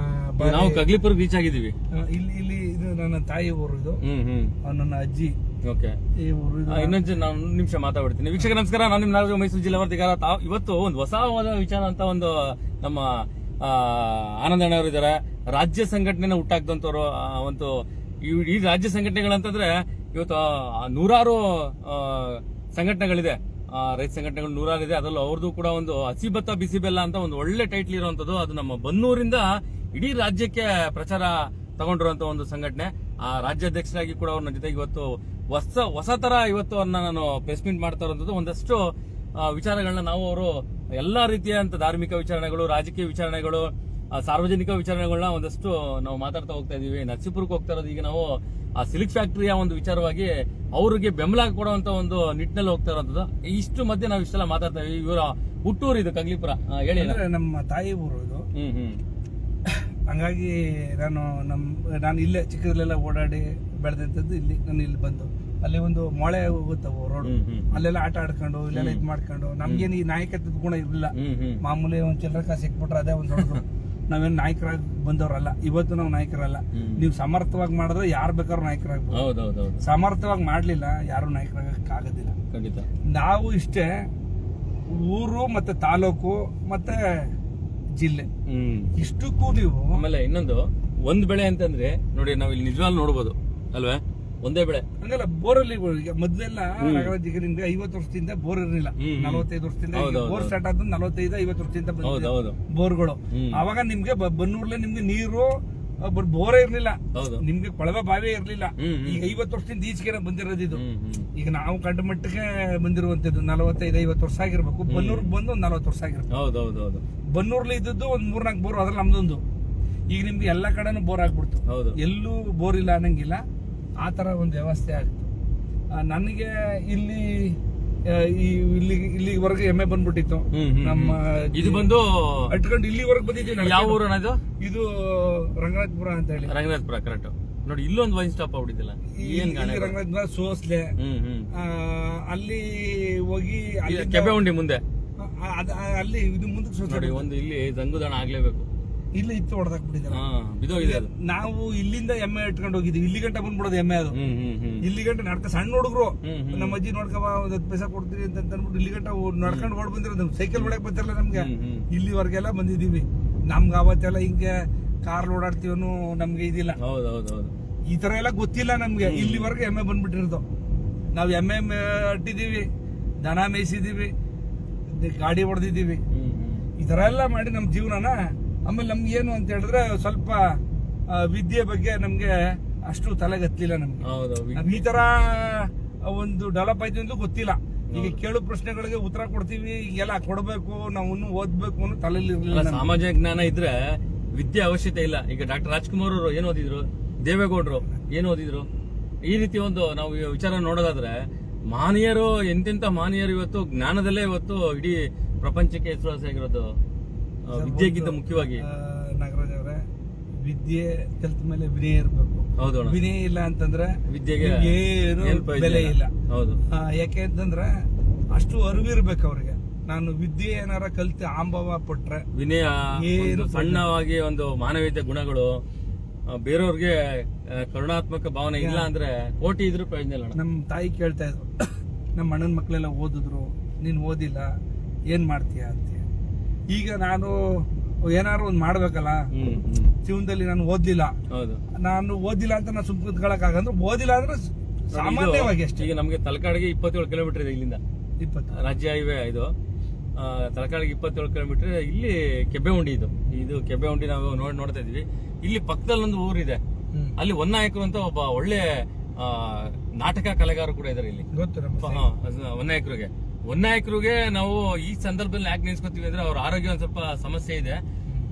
S1: ನಾವು ಕಗ್ಲಿಪುರ ರೀಚ್ ಆಗಿದ್ದೀವಿ.
S2: ಇಲ್ಲಿ ಇದು ನನ್ನ ತಾಯಿ ಊರು, ಇದು ನನ್ನ ಅಜ್ಜಿ.
S1: ಓಕೆ,
S2: ಈ ಊರು.
S1: ಇನ್ನೊಂದು ನಾನು ನಿಮಿಷ ಮಾತಾಡ್ತೀನಿ. ವೀಕ್ಷಕ ನಮಸ್ಕಾರ, ನಾನು ನಿಮ್ಮ ನಾಗರಾಜ್, ಮೈಸೂರು ಜಿಲ್ಲಾ ವರದಿಗಾರ. ಇವತ್ತು ಒಂದು ಹೊಸವಾದ ವಿಚಾರ ಅಂತ ಒಂದು ನಮ್ಮ ಆನಂದಣ್ಣವರು ಇದ್ದಾರೆ. ರಾಜ್ಯ ಸಂಘಟನೆ ಹುಟ್ಟಾಕ್ದಂತವ್ರು. ಒಂದು ಈ ರಾಜ್ಯ ಸಂಘಟನೆಗಳಂತಂದ್ರೆ ಇವತ್ತು 100 ಸಂಘಟನೆಗಳಿದೆ, ರೈತ ಸಂಘಟನೆಗಳು 100 ಇದೆ. ಅದರಲ್ಲೂ ಅವ್ರದ್ದು ಕೂಡ ಒಂದು ಹಸಿ ಭತ್ತ ಬಿಸಿ ಬೆಲ್ಲ ಅಂತ ಒಂದು ಒಳ್ಳೆ ಟೈಟ್ಲ್ ಇರುವಂತದ್ದು. ಅದು ನಮ್ಮ ಬನ್ನೂರಿಂದ ಇಡೀ ರಾಜ್ಯಕ್ಕೆ ಪ್ರಚಾರ ತಗೊಂಡಿರುವಂತ ಒಂದು ಸಂಘಟನೆ. ಆ ರಾಜ್ಯಾಧ್ಯಕ್ಷರಾಗಿ ಕೂಡ ಅವ್ರ ಜೊತೆಗೆ ಇವತ್ತು ಹೊಸ ತರ ಇವತ್ತು ಅವ್ರನ್ನ ನಾನು ಪ್ರೆಸ್ ಮೀಟ್ ಮಾಡ್ತಾ ಇರುವಂತದ್ದು. ಒಂದಷ್ಟು ವಿಚಾರಗಳನ್ನ ನಾವು ಅವರು ಎಲ್ಲಾ ರೀತಿಯ ಧಾರ್ಮಿಕ ವಿಚಾರಣೆಗಳು, ರಾಜಕೀಯ ವಿಚಾರಣೆಗಳು, ಸಾರ್ವಜನಿಕ ವಿಚಾರಣೆಗಳನ್ನ ಒಂದಷ್ಟು ನಾವು ಮಾತಾಡ್ತಾ ಹೋಗ್ತಾ ಇದೀವಿ. ನರಸೀಪುರಕ್ಕೆ ಹೋಗ್ತಾ ಇರೋದು ಈಗ ನಾವು ಆ ಸಿಲ್ಕ್ ಫ್ಯಾಕ್ಟರಿಯ ಒಂದು ವಿಚಾರವಾಗಿ ಅವ್ರಿಗೆ ಬೆಂಬಲ ಕೊಡುವಂತ ಒಂದು ನಿಟ್ಟಿನಲ್ಲಿ ಹೋಗ್ತಾ ಇರೋದು. ಇಷ್ಟು ಮಧ್ಯೆ ನಾವು ಇಷ್ಟೆಲ್ಲ ಮಾತಾಡ್ತಾ ಇದೀವಿ. ಇವರ ಹುಟ್ಟೂರು ಇದು ಕಗ್ಲಿಪುರ. ಹೇಳಿ.
S2: ನಮ್ಮ ತಾಯಿ ಊರು ಇದು. ಹಂಗಾಗಿ ನಾನು ಇಲ್ಲೇ ಚಿಕ್ಕದ್ರಲ್ಲೆಲ್ಲ ಓಡಾಡಿ ಬೆಳೆದಂತದ್ದು. ನಾನು ಇಲ್ಲಿ ಬಂದು ಅಲ್ಲಿ ಒಂದು ಮೊಳೆ ಹೋಗುತ್ತವು ರೋಡ್, ಅಲ್ಲೆಲ್ಲ ಆಟ ಆಡ್ಕೊಂಡು ಇಲ್ಲೆಲ್ಲ ಇದ್ ಮಾಡ್ಕೊಂಡು ನಮ್ಗೇನು ಈ ನಾಯಕತ್ವದ ಗುಣ ಇರಲಿಲ್ಲ. ಮಾಮೂಲಿ ಒಂದ್ ಚಿಲ್ಲರೆ ಕಾಸು ಸಿಕ್ಬಿಟ್ರೆ ಅದೇ ಒಂದ್ ದೊಡ್ಡದು. ನಾವೇನು ನಾಯಕರಾಗಿ ಬಂದವರಲ್ಲ, ಇವತ್ತು ನಾವು ನಾಯಕರಲ್ಲ. ನೀವು ಸಮರ್ಥವಾಗಿ ಮಾಡಿದ್ರೆ ಯಾರು ಬೇಕಾದ್ರೂ ನಾಯಕರಾಗ್ಬೋದು. ಸಮರ್ಥವಾಗಿ ಮಾಡ್ಲಿಲ್ಲ ಯಾರು ನಾಯಕರಾಗಕ್ ಆಗೋದಿಲ್ಲ. ನಾವು ಇಷ್ಟೇ ಊರು ಮತ್ತೆ ತಾಲೂಕು ಮತ್ತೆ ಜಿಲ್ಲೆ ಇಷ್ಟಕ್ಕೂ ನೀವು.
S1: ಆಮೇಲೆ ಇನ್ನೊಂದು ಒಂದ್ ಬೆಳೆ ಅಂತಂದ್ರೆ ನೋಡಿ, ನಾವ್ ಇಲ್ಲಿ ನಿಜವಾಗ್ಲೂ ನೋಡ್ಬೋದು ಅಲ್ವೇ, ಒಂದೇ ಬೆಳೆ ಹಂಗಲ್ಲ.
S2: ಬೋರಲ್ಲಿ ಮೊದ್ಲೆಲ್ಲ 50 ವರ್ಷದಿಂದ ಬೋರ್ ಇರಲಿಲ್ಲ. 45 ವರ್ಷದಿಂದ ಬೋರ್ ಸ್ಟಾರ್ಟ್ ಆದ 45-50 ವರ್ಷದಿಂದ ಬೋರ್ಗಳು. ಅವಾಗ ನಿಮ್ಗೆ ಬನ್ನೂರ್ಲೆ ನಿಮ್ಗೆ ನೀರು ಬೋರೇ ಇರ್ಲಿಲ್ಲ, ನಿಮ್ಗೆ ಕೊಳವೆ ಬಾವಿ ಇರ್ಲಿಲ್ಲ. ಈಗ 50 ವರ್ಷದಿಂದ ಈಚೆಗೆ ಬಂದಿರೋದು ಇದು. ಈಗ ನಾವು ಕಂಡ ಮಟ್ಟಿಗೆ ಬಂದಿರುವಂತದ್ದು 45-50 ವರ್ಷ ಆಗಿರ್ಬೇಕು. ಬನ್ನೂರ್ಗೆ ಬಂದು 40 ವರ್ಷ ಆಗಿರ್ಬೇಕು. ಬನ್ನೂರ್ಲಿ ಇದ್ದದ್ದು ಒಂದ್ 3-4 ಬೋರ್, ಅದ್ರಲ್ಲಿ ನಮ್ದೊಂದು. ಈಗ ನಿಮ್ಗೆ ಎಲ್ಲಾ ಕಡೆನೂ ಬೋರ್ ಆಗ್ಬಿಡ್ತು, ಎಲ್ಲೂ ಬೋರ್ ಇಲ್ಲ ಅನ್ನಂಗಿಲ್ಲ. ಆ ತರ ಒಂದು ವ್ಯವಸ್ಥೆ ಆಗಿತ್ತು. ನನಗೆ ಇಲ್ಲಿವರೆಗೆ ಎಮ್ಮೆ ಬಂದ್ಬಿಟ್ಟಿತ್ತು. ನಮ್ಮ
S1: ಇದು ಬಂದು
S2: ಅಟ್ಕೊಂಡು ಇಲ್ಲಿವರೆಗೆ ಬಂದಿದ್ದೀವಿ.
S1: ಯಾವ ಊರು ಇದು?
S2: ಇದು ರಂಗನಾಥಪುರ ಅಂತ ಹೇಳಿ.
S1: ರಂಗನಾಥಪುರ, ಕರೆಕ್ಟ್. ನೋಡಿ ಇಲ್ಲೊಂದು ವೈನ್ ಸ್ಟಾಪ್ ಆಗ್ಬಿಟ್ಟಿದ್ದಲ್ಲ, ಏನ್ ಗಾಣೆ.
S2: ರಂಗನಾಥ್ ಸೋಸ್ಲೆ ಅಲ್ಲಿ ಹೋಗಿ
S1: ಕೆಬೆ ಉಂಡಿ ಮುಂದೆ
S2: ಅಲ್ಲಿ ಇದು ಮುಂದಕ್ಕೆ
S1: ನೋಡಿ ಒಂದು ಇಲ್ಲಿ ಜಂಗುದಾಣ ಆಗ್ಲೇಬೇಕು.
S2: ಇಲ್ಲಿ ಇತ್ತು ಹೊಡೆದಾಕ್ಬಿಟ್ಟಿದ್ದಾರೆ.
S1: ಬಿದೋಗಿದೆ ಅದು.
S2: ನಾವು ಇಲ್ಲಿಂದ ಎಮ್ಮೆ ಇಟ್ಕೊಂಡು ಹೋಗಿದ್ವಿ, ಇಲ್ಲಿ ಗಂಟ ಬಂದ್ಬಿಡೋದು ಎಮ್ಮೆ ಅದು. ಇಲ್ಲಿ ಗಂಟ ನಡ್ಕ ಸಣ್ಣ ಹುಡುಗರು ನಮ್ಮ ಅಜ್ಜಿ ನೋಡ್ಕವ ಒಂದ್ 10 ಪೈಸಾ ಕೊಡ್ತೀವಿ ಅಂತ ಅಂದ್ಬಿಟ್ಟು ಇಲ್ಲಿ ಗಂಟ ನಡ್ಕೊಂಡು ಓಡ್ ಬಂದಿರೋದು. ಸೈಕಲ್ ಹೊಡಕ್ ಬರ್ತಾರಲ್ಲ ನಮ್ಗೆ, ಇಲ್ಲಿವರೆಗೆಲ್ಲ ಬಂದಿದೀವಿ. ನಮ್ಗೆ ಅವತ್ತೆಲ್ಲ ಹಿಂಗೆ ಕಾರ್ ಓಡಾಡ್ತೀವನು ನಮ್ಗೆ ಇದಿಲ್ಲ. ಈ ತರ ಎಲ್ಲ ಗೊತ್ತಿಲ್ಲ ನಮ್ಗೆ. ಇಲ್ಲಿವರೆಗೆ ಎಮ್ಮೆ ಬಂದ್ಬಿಟ್ಟಿರೋದು. ನಾವ್ ಎಮ್ಮೆ ಅಟ್ಟಿದೀವಿ, ದನ ಮೇಯಿಸಿದೀವಿ, ಗಾಡಿ ಹೊಡೆದಿದ್ದೀವಿ. ಈ ತರ ಎಲ್ಲ ಮಾಡಿ ನಮ್ ಜೀವನನ. ಆಮೇಲೆ ನಮ್ಗೆ ಏನು ಅಂತ ಹೇಳಿದ್ರೆ ಸ್ವಲ್ಪ ವಿದ್ಯೆ ಬಗ್ಗೆ ನಮ್ಗೆ ಅಷ್ಟು ತಲೆಗತ್ತಲಿಲ್ಲ. ನಮ್ಗೆ ಈ ತರ ಒಂದು ಡೆವಲಪ್ ಆಯ್ತು ಅಂತ ಗೊತ್ತಿಲ್ಲ. ಈಗ ಕೇಳೋ ಪ್ರಶ್ನೆಗಳಿಗೆ ಉತ್ತರ ಕೊಡ್ತೀವಿ, ಈಗೆಲ್ಲ ಕೊಡ್ಬೇಕು, ನಾವು ಓದ್ಬೇಕು ಅನ್ನೋ ತಲೆಯಲ್ಲಿ.
S1: ಸಾಮಾಜಿಕ ಜ್ಞಾನ ಇದ್ರೆ ವಿದ್ಯೆ ಅವಶ್ಯಕತೆ ಇಲ್ಲ. ಈಗ ಡಾಕ್ಟರ್ ರಾಜ್ಕುಮಾರ್ ಅವರು ಏನ್ ಓದಿದ್ರು, ದೇವೇಗೌಡರು ಏನ್ ಓದಿದ್ರು, ಈ ರೀತಿ ಒಂದು ನಾವು ವಿಚಾರ ನೋಡೋದಾದ್ರೆ ಮಹನೀಯರು, ಎಂತೆಂತ ಮಹನೀಯರು ಇವತ್ತು ಜ್ಞಾನದಲ್ಲೇ ಇವತ್ತು ಇಡೀ ಪ್ರಪಂಚಕ್ಕೆ ಹೆಸರುವಾಸಿಯಾಗಿರೋದು ವಿದ್ಯೆಗಿಂತ ಮುಖ್ಯವಾಗಿ.
S2: ನಾಗರಾಜ್ ಅವರೇ, ವಿದ್ಯೆ ಕಲ್ತ ಮೇಲೆ ವಿನಯ ಇರಬೇಕು.
S1: ಹೌದು,
S2: ವಿನಯ ಇಲ್ಲ ಅಂತಂದ್ರೆ
S1: ವಿದ್ಯೆಗೆ
S2: ಏನು ಬೆಲೆ ಇಲ್ಲ.
S1: ಹೌದು,
S2: ಯಾಕೆ ಅಂತಂದ್ರೆ ಅಷ್ಟು ಅರಿವಿರ್ಬೇಕು ಅವ್ರಿಗೆ. ನಾನು ವಿದ್ಯೆ ಏನಾರ ಕಲ್ತು ಆಂಭವ ಪಟ್ರೆ,
S1: ವಿನಯ, ಸಣ್ಣವಾಗಿ ಒಂದು ಮಾನವೀಯತೆ ಗುಣಗಳು, ಬೇರೆಯವ್ರಿಗೆ ಕರುಣಾತ್ಮಕ ಭಾವನೆ ಇಲ್ಲ ಅಂದ್ರೆ ಕೋಟಿ ಇದ್ರೂ ಪ್ರಯೋಜನ ಇಲ್ಲ.
S2: ನಮ್ ತಾಯಿ ಕೇಳ್ತಾ ಇದ್ರು, ನಮ್ಮ ಅಣ್ಣನ ಮಕ್ಳೆಲ್ಲ ಓದಿದ್ರು, ನೀನ್ ಓದಿಲ್ಲ, ಏನ್ ಮಾಡ್ತೀಯ ಅಂತ. ಈಗ ನಾನು ಏನಾರು ಒಂದ್ ಮಾಡ್ಬೇಕಲ್ಲ ಜೀವನದಲ್ಲಿ. ನಾನು ಓದ್ಲಿಲ್ಲ, ನಾನು ಓದಿಲ್ಲ ಅಂತ ನಾನು ಸುಮ್ ಕೂತ್ಕೊಳಕ್ ಆಗಂದ್ರೆ ಓದಿಲ್ಲ ಅಂದ್ರೆ ಸಾಮಾನ್ಯವಾಗಿ ಅಷ್ಟೇ.
S1: ಈಗ ನಮ್ಗೆ ತಲಕಾಡಿಗೆ 27 ಕಿಲೋಮೀಟರ್ ಇದೆ ಇಲ್ಲಿಂದ.
S2: 20
S1: ರಾಜ್ಯ ಹೈವೇ ಇದು. ತಲಕಾಡಿಗೆ 27 ಕಿಲೋಮೀಟರ್. ಇಲ್ಲಿ ಕೆಬ್ಬೆ ಉಂಡಿ ಇದು ಕೆಬ್ಬೆ ಉಂಡಿ ನಾವು ನೋಡ್ತಾ ಇದೀವಿ. ಇಲ್ಲಿ ಪಕ್ಕದಲ್ಲಿ ಒಂದು ಊರಿದೆ, ಅಲ್ಲಿ ಹೊನ್ನಾಯಕರು ಅಂತ ಒಬ್ಬ ಒಳ್ಳೆ ನಾಟಕ ಕಲೆಗಾರ ಕೂಡ ಇದಾರೆ ಇಲ್ಲಿ. ಹೊನ್ನಾಯಕರಿಗೆ ನಾವು ಈ ಸಂದರ್ಭದಲ್ಲಿ ಯಾಕೆ ನೆನೆಸ್ಕೊತೀವಿ ಅಂದ್ರೆ ಅವ್ರ ಆರೋಗ್ಯ ಒಂದ್ ಸ್ವಲ್ಪ ಸಮಸ್ಯೆ ಇದೆ.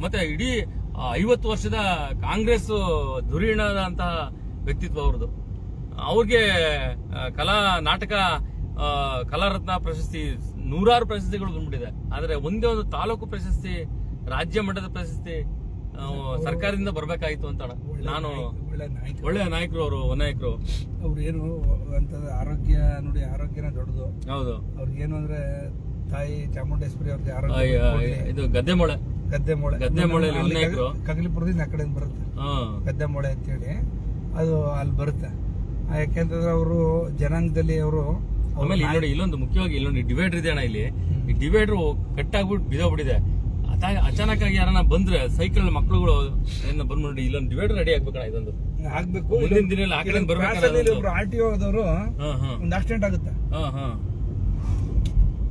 S1: ಮತ್ತೆ ಇಡೀ 50 ವರ್ಷದ ಕಾಂಗ್ರೆಸ್ ಧುರೀಣದಂತಹ ವ್ಯಕ್ತಿತ್ವ ಅವ್ರದ್ದು. ಅವ್ರಿಗೆ ನಾಟಕ ಕಲಾರತ್ನ ಪ್ರಶಸ್ತಿ, 100 ಪ್ರಶಸ್ತಿಗಳು ಬಂದ್ಬಿಟ್ಟಿದೆ. ಆದ್ರೆ ಒಂದೇ ಒಂದು ತಾಲೂಕು ಪ್ರಶಸ್ತಿ, ರಾಜ್ಯ ಮಟ್ಟದ ಪ್ರಶಸ್ತಿ ಸರ್ಕಾರದಿಂದ ಬರ್ಬೇಕಾಯ್ತು ಅಂತ ನಾನು. ಒಳ್ಳೆ ನಾಯಕರು ಅವರು, ಹೊನ್ನಾಯಕರು.
S2: ಅವ್ರು ಏನು ಅಂತ ಆರೋಗ್ಯ ನೋಡಿ, ಆರೋಗ್ಯನ ದೊಡ್ಡದು.
S1: ಹೌದು,
S2: ಅವ್ರಿಗೇನು ಅಂದ್ರೆ ತಾಯಿ ಚಾಮುಂಡೇಶ್ವರಿ ಅವ್ರಿಗೆ ಆರೋಗ್ಯ.
S1: ಇದು ಗದ್ದೆಮೊಳೆ
S2: ಕಗಲಿಪುರದಿಂದ ಆ ಕಡೆ ಬರುತ್ತೆ ಗದ್ದೆಮೊಳೆ ಅಂತೇಳಿ, ಅದು ಅಲ್ಲಿ ಬರುತ್ತೆ. ಯಾಕೆಂತಂದ್ರೆ ಅವರು ಜನಾಂಗದಲ್ಲಿ ಅವರು.
S1: ಆಮೇಲೆ ನೋಡಿ ಇಲ್ಲೊಂದು ಮುಖ್ಯವಾಗಿ ಇಲ್ಲೊಂದು ಡಿವೈಡರ್ ಇದೆ ಅಣ್ಣ. ಇಲ್ಲಿ ಈ ಡಿವೈಡರ್ ಕಟ್ಟಾಗ್ಬಿಟ್ಟು ಬಿದೋಗ್ಬಿಟ್ಟಿದೆ. ಅಚಾನಕ್ ಆಗಿ ಯಾರನ್ನ ಬಂದ್ರೆ ಸೈಕಲ್ ಮಕ್ಕಳುಗಳು ಬಂದ್ಬಿಟ್ಟು ಇಲ್ಲೊಂದು ಡಿವೈಡರ್ ರೆಡಿ ಆಗ್ಬೇಕಣ್ಣ. ಇದೊಂದು
S2: ಆಗ್ಬೇಕು.
S1: ಮುಂದಿನ ದಿನ ಆ ಕಡೆ ಬರ್ಬೇಕು.
S2: RTO ಆದವರು ಒಂದು ಆಕ್ಸಿಡೆಂಟ್ ಆಗುತ್ತೆ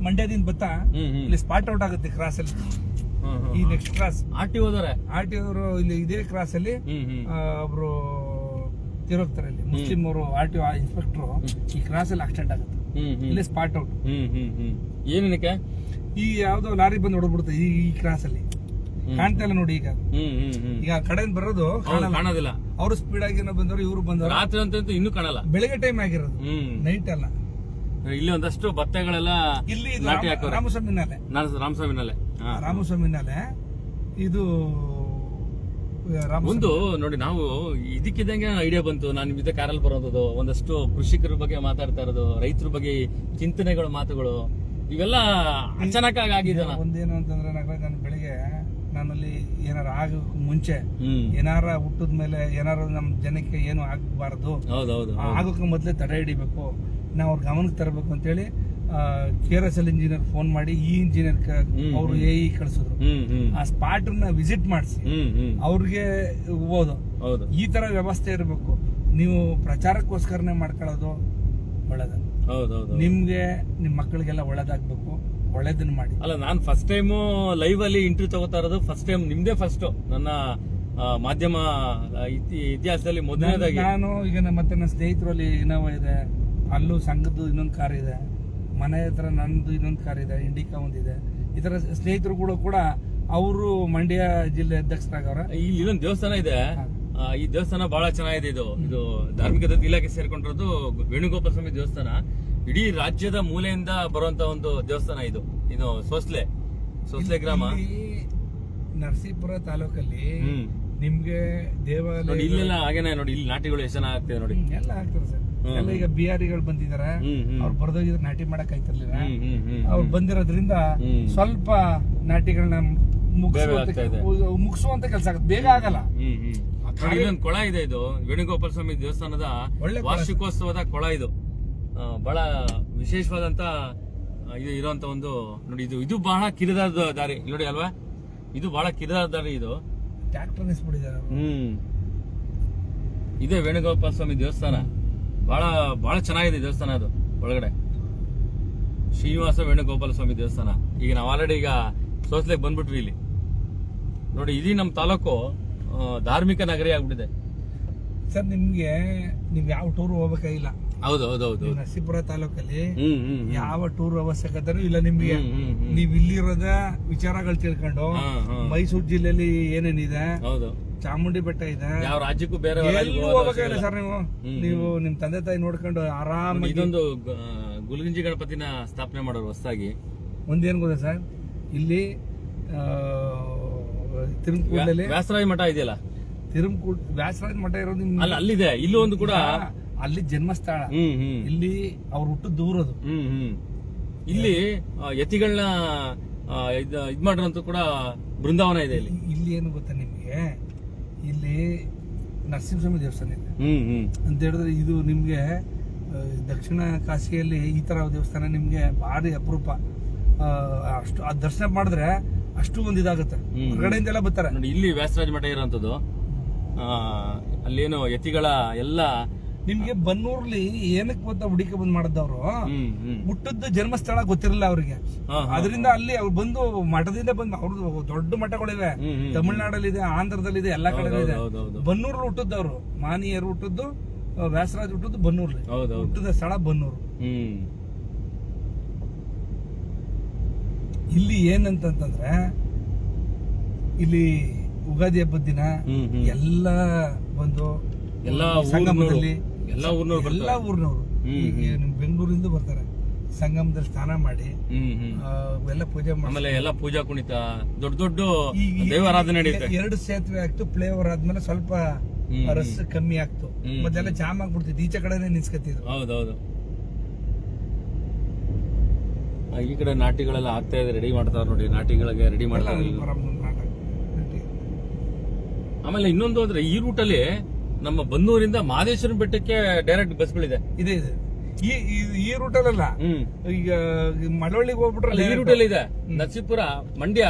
S2: ಮಂಡ್ಯದಿಂದ ಬತ್ತಾ, ಇಲ್ಲಿ ಸ್ಪಾಟ್ ಔಟ್ ಆಗುತ್ತೆ ಕ್ರಾಸ್ ಅಲ್ಲಿ. ಈ ನೆಕ್ಸ್ಟ್ ಕ್ರಾಸ್
S1: RTO
S2: ಅವರು ಇಲ್ಲಿ ಇದೇ ಕ್ರಾಸ್ ಅಲ್ಲಿ ಒಬ್ರು ತಿರುಗ್ತಾರೆ. ಇಲ್ಲಿ ಮುಸ್ಲಿಂ ಅವರು RTO ಇನ್ಸ್ಪೆಕ್ಟರ್ ಈ ಕ್ರಾಸ್ ಅಲ್ಲಿ ಆಕ್ಸಿಡೆಂಟ್ ಆಗುತ್ತೆ. ಇಲ್ಲಿ ಸ್ಪಾಟ್ ಔಟ್.
S1: ಏನಕ್ಕೆ
S2: ಈ ಯಾವ್ದೋ ಲಾರಿ ಬಂದು ಹೊಡೆದ್ಬಿಡುತ್ತೆ ಈ ಕ್ರಾಸ್ ಅಲ್ಲಿ. ಕಾಣ್ತಾ ಇಲ್ಲ ನೋಡಿ. ಈಗ ಕಡೆಯಿಂದ ಬರೋದು
S1: ಕಾಣೋದಿಲ್ಲ.
S2: ಅವರು ಸ್ಪೀಡ್ ಆಗಿ ಬಂದವರು, ಇವರು ಬಂದವರು.
S1: ರಾತ್ರಿ ಅಂತ ಇನ್ನೂ ಕಾಣಲ್ಲ,
S2: ಬೆಳಗ್ಗೆ ಟೈಮ್ ಆಗಿರೋದು, ನೈಟ್ ಅಲ್ಲ.
S1: ಇಲ್ಲಿ ಒಂದಷ್ಟು ಭತ್ತಗಳೆಲ್ಲ
S2: ಇಲ್ಲಿ ರಾಮಸ್ವಾಮಿನಲ್ಲೇ ಇದು
S1: ಒಂದು ನೋಡಿ. ನಾವು ಇದಕ್ಕಿದ್ದಂಗೆ ಐಡಿಯಾ ಬಂತು. ನಾನು ನಿಮ್ ಜೊತೆ ಕಾರಲ್ಲಿ ಬರೋದು, ಒಂದಷ್ಟು ಕೃಷಿಕರ ಬಗ್ಗೆ ಮಾತಾಡ್ತಾ ಇರೋದು, ರೈತರ ಬಗ್ಗೆ ಚಿಂತನೆಗಳು, ಮಾತುಗಳು ಇವೆಲ್ಲ ಅಚಾನಕ್ ಆಗಿದೆ.
S2: ಒಂದೇನು ಅಂತಂದ್ರೆ ನಾನು ಬೆಳಿಗ್ಗೆ ನಾನಲ್ಲಿ ಏನಾರ ಆಗಕ್ಕೆ ಮುಂಚೆ, ಏನಾರ ಹುಟ್ಟದ ಮೇಲೆ ಏನಾರ ನಮ್ ಜನಕ್ಕೆ ಏನು ಆಗಬಾರದು, ಆಗೋಕೆ ಮೊದ್ಲೇ ತಡೆ ಹಿಡಿಬೇಕು, ನಾವು ಅವ್ರ ಗಮನಕ್ಕೆ ತರಬೇಕು ಅಂತೇಳಿ KRSL ಇಂಜಿನಿಯರ್ ಫೋನ್ ಮಾಡಿ ಈ ಇಂಜಿನಿಯರ್ ಅವರು AE ಕಳ್ಸಿದ್ರು. ಆ ಸ್ಪಾಟ್ ನ ವಿಸಿಟ್ ಮಾಡಿಸಿ ಅವ್ರಿಗೆ ಹೋದು. ಈ ತರ ವ್ಯವಸ್ಥೆ ಇರಬೇಕು. ನೀವು ಪ್ರಚಾರಕ್ಕೋಸ್ಕರನೇ ಮಾಡ್ಕೊಳ್ಳೋದು ಒಳ್ಳೇದ. ನಿಮ್ಗೆ ನಿಮ್ ಮಕ್ಕಳಿಗೆಲ್ಲ ಒಳ್ಳೇದಾಗ್ಬೇಕು, ಒಳ್ಳೇದನ್ನ ಮಾಡಿ.
S1: ಅಲ್ಲ, ನಾನ್ ಫಸ್ಟ್ ಟೈಮ್ ಲೈವ್ ಅಲ್ಲಿ ಇಂಟರ್ವ್ಯೂ ತಗೋತಾ ಇರೋದು. ಫಸ್ಟ್ ಟೈಮ್ ನಿಮ್ದೇ ಫಸ್ಟ್ ನನ್ನ ಮಾಧ್ಯಮ ಇತಿಹಾಸದಲ್ಲಿ ಮೊದಲನೇದಾಗಿ.
S2: ನಾನು ಈಗ ಮತ್ತೆ ನನ್ನ ಸ್ನೇಹಿತರಲ್ಲಿ ಇನೋವಾ ಇದೆ, ಅಲ್ಲೂ ಸಂಘದ್ದು ಇನ್ನೊಂದು ಕಾರ್ ಇದೆ, ಮನೆ ಹತ್ರ ನಂದು ಇನ್ನೊಂದು ಕಾರ್ ಇದೆ, ಇಂಡಿಕಾ ಒಂದಿದೆ. ಈ ತರ ಸ್ನೇಹಿತರುಗಳು ಕೂಡ ಅವರು ಮಂಡ್ಯ ಜಿಲ್ಲೆ ಅಧ್ಯಕ್ಷರಾಗವ್ರ.
S1: ಇಲ್ಲಿ ಇನ್ನೊಂದು ದೇವಸ್ಥಾನ ಇದೆ. ಈ ದೇವಸ್ಥಾನ ಬಹಳ ಚೆನ್ನಾಗಿದೆ. ಇದು ಧಾರ್ಮಿಕ ಇಲಾಖೆ ಸೇರ್ಕೊಂಡಿರೋದು ವೇಣುಗೋಪಾಲ ಸ್ವಾಮಿ ದೇವಸ್ಥಾನ. ಇಡೀ ರಾಜ್ಯದ ಮೂಲೆಯಿಂದ ಬರುವಂತ ಒಂದು ದೇವಸ್ಥಾನ ಇದು ಸೋಸ್ಲೆ ಗ್ರಾಮ.
S2: ನರಸೀಪುರ ತಾಲೂಕಲ್ಲಿ ನಿಮ್ಗೆ ದೇವಾಲಯ
S1: ನೋಡಿ ಇಲ್ಲೆಲ್ಲ ಹಾಗೇನೆ ನೋಡಿ, ಇಲ್ಲಿ ನಾಟಿಗಳು ಎಷ್ಟು ಜನ ಆಗ್ತದೆ ನೋಡಿ.
S2: ಎಲ್ಲ ಆಗ್ತಾರೆ ಸರ್. ಎಲ್ಲ ಈಗ ಬಿಹಾರಿಗಳು ಬಂದಿದ್ದಾರೆ, ಅವ್ರು ಬರ್ದೋಗಿದ್ರೆ ನಾಟಿ ಮಾಡಕ್ ಆಯ್ತಿರ್ಲಿಲ್ಲ. ಅವ್ರು ಬಂದಿರೋದ್ರಿಂದ ಸ್ವಲ್ಪ ನಾಟಿಗಳನ್ನ ಮುಗಿಸುವಂತ ಕೆಲಸ ಆಗುತ್ತೆ, ಬೇಗ ಆಗಲ್ಲ.
S1: ನೋಡಿ ಇಲ್ಲೊಂದು ಕೊಳ ಇದೆ, ಇದು ವೇಣುಗೋಪಾಲ ಸ್ವಾಮಿ ದೇವಸ್ಥಾನದ ವಾರ್ಷಿಕೋತ್ಸವದ ಕೊಳ. ಇದು ಬಹಳ ವಿಶೇಷವಾದಂತ ಇದು ಇರುವಂತ ಒಂದು ನೋಡಿ. ಇದು ಬಹಳ ಕಿರಿದಾದ ದಾರಿ ನೋಡಿ ಅಲ್ವಾ, ಇದು ಬಹಳ ಕಿರಿದಾದ ದಾರಿ. ಇದು
S2: ಟ್ರ್ಯಾಕ್ಟರ್ ನಿಲ್ಸ್ಬಿಟ್ಟಿದ್ದಾರೆ.
S1: ಇದೇ ವೇಣುಗೋಪಾಲ ಸ್ವಾಮಿ ದೇವಸ್ಥಾನ. ಬಹಳ ಚೆನ್ನಾಗಿದೆ ದೇವಸ್ಥಾನ. ಅದು ಒಳಗಡೆ ಶ್ರೀನಿವಾಸ ವೇಣುಗೋಪಾಲ ಸ್ವಾಮಿ ದೇವಸ್ಥಾನ. ಈಗ ನಾವು ಆಲ್ರೆಡಿ ಈಗ ಸೋಸ್ಲೆಗೆ ಬಂದ್ಬಿಟ್ವಿ ಇಲ್ಲಿ ನೋಡಿ. ಇದೀ ನಮ್ಮ ತಾಲೂಕು ಧಾರ್ಮಿಕ ನಗರಿ ಆಗ್ಬಿಟ್ಟಿದೆ
S2: ಸರ್. ನೀವ್ ಯಾವ ಟೂರ್ ಹೋಗ್ಬೇಕಾಗಿಲ್ಲ.
S1: ಹೌದು.
S2: ನರಸೀಪುರ ತಾಲೂಕಲ್ಲಿ ಯಾವ ಟೂರ್ ಅವಶ್ಯಕತೆನೂ ಇಲ್ಲ ನಿಮ್ಗೆ. ನೀವ್ ಇಲ್ಲಿರೋದ ವಿಚಾರಗಳು ತಿಳ್ಕೊಂಡು ಮೈಸೂರು ಜಿಲ್ಲೆಯಲ್ಲಿ ಏನೇನಿದೆ, ಚಾಮುಂಡಿ ಬೆಟ್ಟ ಇದೆ,
S1: ಯಾವ ರಾಜ್ಯಕ್ಕೂ ಬೇರೆ
S2: ಹೋಗ್ಬೇಕಾಗಿಲ್ಲ ಸರ್. ನೀವು ನಿಮ್ ತಂದೆ ತಾಯಿ ನೋಡ್ಕೊಂಡು ಆರಾಮಾಗಿ.
S1: ಇದೊಂದು ಗುಲ್ಗಂಜಿ ಗಣಪತಿನ ಸ್ಥಾಪನೆ ಮಾಡೋರು ಹೊಸದಾಗಿ.
S2: ಒಂದೇನ್ ಗೊತ್ತಾ ಸರ್, ಇಲ್ಲಿ ತಿರುಮಕೂಡಲ್ಲಿ
S1: ವ್ಯಾಸರಾಜ ಮಠ ಇದೆಯಲ್ಲ,
S2: ವ್ಯಾಸರಾಜ ಮಠ ಇರೋದು
S1: ಅಲ್ಲಿದೆ. ಇಲ್ಲೂ ಒಂದು ಕೂಡ
S2: ಅಲ್ಲಿ ಜನ್ಮಸ್ಥಳ. ಇಲ್ಲಿ ಅವ್ರು ಹುಟ್ಟು ದೂರದು.
S1: ಇಲ್ಲಿ ಯತಿಗಳನ್ನ ಇದ್ ಮಾಡಿರೋಂತ ಕೂಡ ಬೃಂದಾವನ ಇದೆ ಇಲ್ಲಿ.
S2: ಇಲ್ಲಿ ಏನು ಗೊತ್ತಾ ನಿಮ್ಗೆ, ಇಲ್ಲಿ ನರಸಿಂಹಸ್ವಾಮಿ ದೇವಸ್ಥಾನ ಇದೆ ಅಂತ ಹೇಳಿದ್ರೆ, ಇದು ನಿಮ್ಗೆ ದಕ್ಷಿಣ ಕಾಶಿಯಲ್ಲಿ ಈ ತರ ದೇವಸ್ಥಾನ ನಿಮ್ಗೆ ಭಾರಿ ಅಪರೂಪ. ಅಷ್ಟು ಆ ದರ್ಶನ ಮಾಡಿದ್ರೆ ಅಷ್ಟು ಒಂದು ಇದಾಗುತ್ತೆ. ಹೊರಗಡೆಯಿಂದ ಎಲ್ಲ ಬರ್ತಾರೆ
S1: ನೋಡಿ. ಇಲ್ಲಿ ವ್ಯಾಸರಾಜ ಮಠ ಇರೋಂಥದ್ದು. ಅಲ್ಲೇನು ಯತಿಗಳ ಎಲ್ಲ
S2: ನಿಮ್ಗೆ ಬನ್ನೂರ್ಲಿ ಏನಕ್ಕೆ ಗೊತ್ತಾ ಹುಡುಕಿ ಬಂದ್ ಮಾಡಿದವ್ರು, ಹುಟ್ಟದ ಜನ್ಮಸ್ಥಳ ಗೊತ್ತಿರಲಿಲ್ಲ ಅವ್ರಿಗೆ. ಅದರಿಂದ ಅಲ್ಲಿ ಅವ್ರು ಬಂದು ಮಠದಿಂದ ಬಂದು, ಅವ್ರದ್ದು ದೊಡ್ಡ ಮಠಗಳಿವೆ, ತಮಿಳ್ನಾಡಲ್ಲಿದೆ, ಆಂಧ್ರದಲ್ಲಿದೆ, ಎಲ್ಲಾ ಕಡೆ ಇದೆ. ಬನ್ನೂರ್ಲಿ ಹುಟ್ಟದವ್ರು, ಮಾನಿಯರು ಹುಟ್ಟದ್ದು, ವ್ಯಾಸರಾಜ್ ಹುಟ್ಟದ್ದು ಬನ್ನೂರ್ಲಿ. ಹುಟ್ಟದ ಸ್ಥಳ ಬನ್ನೂರು. ಇಲ್ಲಿ ಏನಂತಂದ್ರೆ, ಇಲ್ಲಿ ಉಗಾದಿ ಹಬ್ಬದ ದಿನ ಎಲ್ಲ ಬಂದು ಸಂಗಮದಲ್ಲಿ ಎಲ್ಲ ಊರ್ನವರು ಬೆಂಗಳೂರಿಂದ ಬರ್ತಾರೆ. ಸಂಗಮದಲ್ಲಿ ಸ್ನಾನ ಮಾಡಿ ಎಲ್ಲ ಪೂಜೆ ಮಾಡಿ,
S1: ಎಲ್ಲ ಪೂಜಾ ಕುಣಿತ, ದೊಡ್ಡ ದೊಡ್ಡ ದೇವಾರಾಧನೆ ನಡೆಯುತ್ತೆ.
S2: 2 ಸೇತುವೆ ಆಗ್ತು, ಫ್ಲೇವರ್ ಆದ್ಮೇಲೆ ಸ್ವಲ್ಪ ರಸ್ ಕಮ್ಮಿ ಆಗ್ತು, ಮೊದಲೆಲ್ಲ ಜಾಮ್ ಆಗ್ಬಿಡ್ತಿತ್ತು, ಈಚೆ ಕಡೆನೆ ನಿಲ್ಸ್ಕೊತಿದ್ರು.
S1: ಹೌದೌದು. ಈ ಕಡೆ ನಾಟಿಗಳೆಲ್ಲ ಆಗ್ತಾ ಇದೆ, ರೆಡಿ ಮಾಡ್ತಾರ ನೋಡಿ. ನಾಟಿಗಳಿಗೆ ರೆಡಿ ಮಾಡ್ತಾರೆ. ಆಮೇಲೆ ಇನ್ನೊಂದು ಅಂದ್ರೆ, ಈ ರೂಟಲ್ಲಿ ನಮ್ಮ ಬನ್ನೂರಿಂದ ಮಹದೇಶ್ವರ ಬೆಟ್ಟಕ್ಕೆ ಡೈರೆಕ್ಟ್ ಬಸ್ಗಳಿದೆ.
S2: ಇದೆ ಈ ರೂಟಲ್ಲ. ಈಗ ಮಳವಳ್ಳಿಗೆ ಹೋಗ್ಬಿಟ್ರೆ
S1: ಈ ರೂಟಲ್ಲಿ ಇದೆ. ನರಸೀಪುರ, ಮಂಡ್ಯ,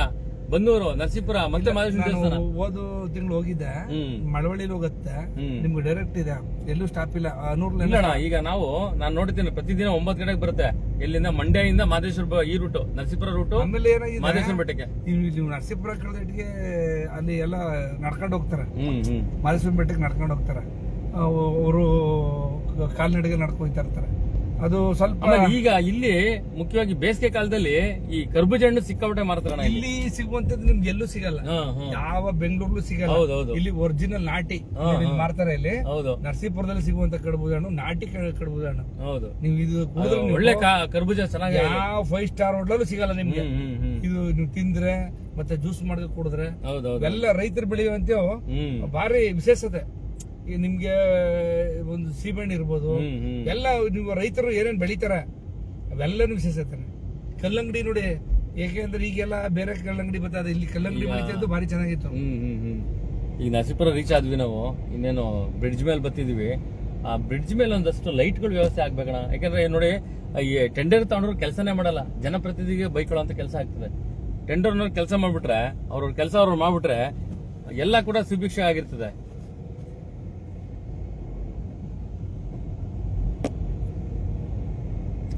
S1: ಬನ್ನೂರು, ನರಸೀಪುರ ಮತ್ತೆ ಮಹದೇಶ್ವರ ದೇವಸ್ಥಾನ.
S2: ಹೋದ ತಿಂಗಳು ಹೋಗಿದ್ದೆ, ಮಳವಳ್ಳಿಲಿ ಹೋಗುತ್ತೆ ನಿಮ್ಗೆ ಡೈರೆಕ್ಟ್ ಇದೆ, ಎಲ್ಲೂ ಸ್ಟಾಪ್ ಇಲ್ಲ.
S1: ಇಲ್ಲ ಈಗ ನಾನು ನೋಡ್ತೀನಿ ಪ್ರತಿದಿನ 9 ಗಂಟೆಗೆ ಬರುತ್ತೆ. ಇಲ್ಲಿಂದ ಮಂಡ್ಯದಿಂದ ಮಹದೇಶ್ವರ ಈ ರೂಟ್, ನರಸೀಪುರ ರೂಟ್.
S2: ಆಮೇಲೆ ಏನಾಗಿದೆ,
S1: ಮಹದೇಶ್ವರ ಬೆಟ್ಟಕ್ಕೆ
S2: ನೀವು ನರಸೀಪುರ ಕಡೆಗೆ ಅಲ್ಲಿ ಎಲ್ಲ ನಡ್ಕೊಂಡು ಹೋಗ್ತಾರೆ, ಮಹದೇಶ್ವರ ಬೆಟ್ಟಕ್ಕೆ ನಡ್ಕೊಂಡು ಹೋಗ್ತಾರೆ. ಅವರು ಕಾಲ್ನಡಿಗೆ ನಡ್ಕೊಂಡು ಹೋಗ್ತಾ ಇರ್ತಾರೆ. ಅದು ಸ್ವಲ್ಪ
S1: ಈಗ ಇಲ್ಲಿ ಮುಖ್ಯವಾಗಿ ಬೇಸಿಗೆ ಕಾಲದಲ್ಲಿ ಈ ಕರ್ಬೂಜ ಹಣ್ಣು ಸಿಕ್ಕಾಪಟ್ಟೆ ಮಾರ್ತಾರ.
S2: ಇಲ್ಲಿ ಸಿಗುವಂತದ್ದು ನಿಮ್ಗೆ ಎಲ್ಲೂ ಸಿಗಲ್ಲ, ಯಾವ ಬೆಂಗಳೂರು ಸಿಗಲ್ಲ. ಇಲ್ಲಿ ಒರಿಜಿನಲ್ ನಾಟಿ ಮಾರ್ತಾರೆ. ಇಲ್ಲಿ ನರಸೀಪುರದಲ್ಲಿ ಸಿಗುವಂತ ಕರ್ಬೂಜ ಹಣ್ಣು ನಾಟಿ ಕರ್ಬೂಜ ಹಣ್ಣು.
S1: ಹೌದು,
S2: ನೀವು ಇದು
S1: ಒಳ್ಳೆ ಕರ್ಬೂಜ ಚೆನ್ನಾಗಿ
S2: ಯಾವ 5 ಸ್ಟಾರ್ ಹೋಟ್ಲಲ್ಲೂ ಸಿಗಲ್ಲ ನಿಮ್ಗೆ. ಇದು ನೀವು ತಿಂದ್ರೆ ಮತ್ತೆ ಜ್ಯೂಸ್ ಮಾಡಿ ಕುಡಿದ್ರೆ ಎಲ್ಲ ರೈತರು ಬೆಳೆಯುವಂತ ಭಾರಿ ವಿಶೇಷತೆ. ನಿಮ್ಗೆ ಒಂದು ಸೀಬೆಹಣ್ಣು ಇರ್ಬೋದು, ಎಲ್ಲ ನೀವು ರೈತರು ಏನೇನ್ ಬೆಳಿತಾರ ಅವೆಲ್ಲನೂ ವಿಶೇಷತೆ. ಕಲ್ಲಂಗಡಿ ನೋಡಿ, ಯಾಕೆಂದ್ರೆ ಈಗೆಲ್ಲ ಬೇರೆ ಕಲ್ಲಂಗಡಿ ಬರ್ತದೆ, ಇಲ್ಲಿ ಕಲ್ಲಂಗಡಿ ಬೆಳಿತಿದ್ದು ಭಾರಿ ಚೆನ್ನಾಗಿತ್ತು.
S1: ಈಗ ನರಸೀಪುರ ರೀಚ್ ಆದ್ವಿ ನಾವು. ಇನ್ನೇನು ಬ್ರಿಡ್ಜ್ ಮೇಲೆ ಬರ್ತಿದೀವಿ. ಆ ಬ್ರಿಡ್ಜ್ ಮೇಲೆ ಒಂದಷ್ಟು ಲೈಟ್ಗಳ ವ್ಯವಸ್ಥೆ ಆಗ್ಬೇಕಣ್ಣ. ಯಾಕಂದ್ರೆ ನೋಡಿ, ಈ ಟೆಂಡರ್ ತಗೊಂಡ್ರು ಕೆಲಸನೇ ಮಾಡಲ್ಲ, ಜನಪ್ರತಿನಿಧಿಗೆ ಬೈಕೊಳ್ಳೋ ಕೆಲಸ ಆಗ್ತದೆ. ಟೆಂಡರ್ನವ್ರು ಕೆಲಸ ಮಾಡ್ಬಿಟ್ರೆ, ಅವ್ರ ಕೆಲಸ ಅವ್ರು ಮಾಡ್ಬಿಟ್ರೆ ಎಲ್ಲ ಕೂಡ ಸುಭಿಕ್ಷ ಆಗಿರ್ತದೆ.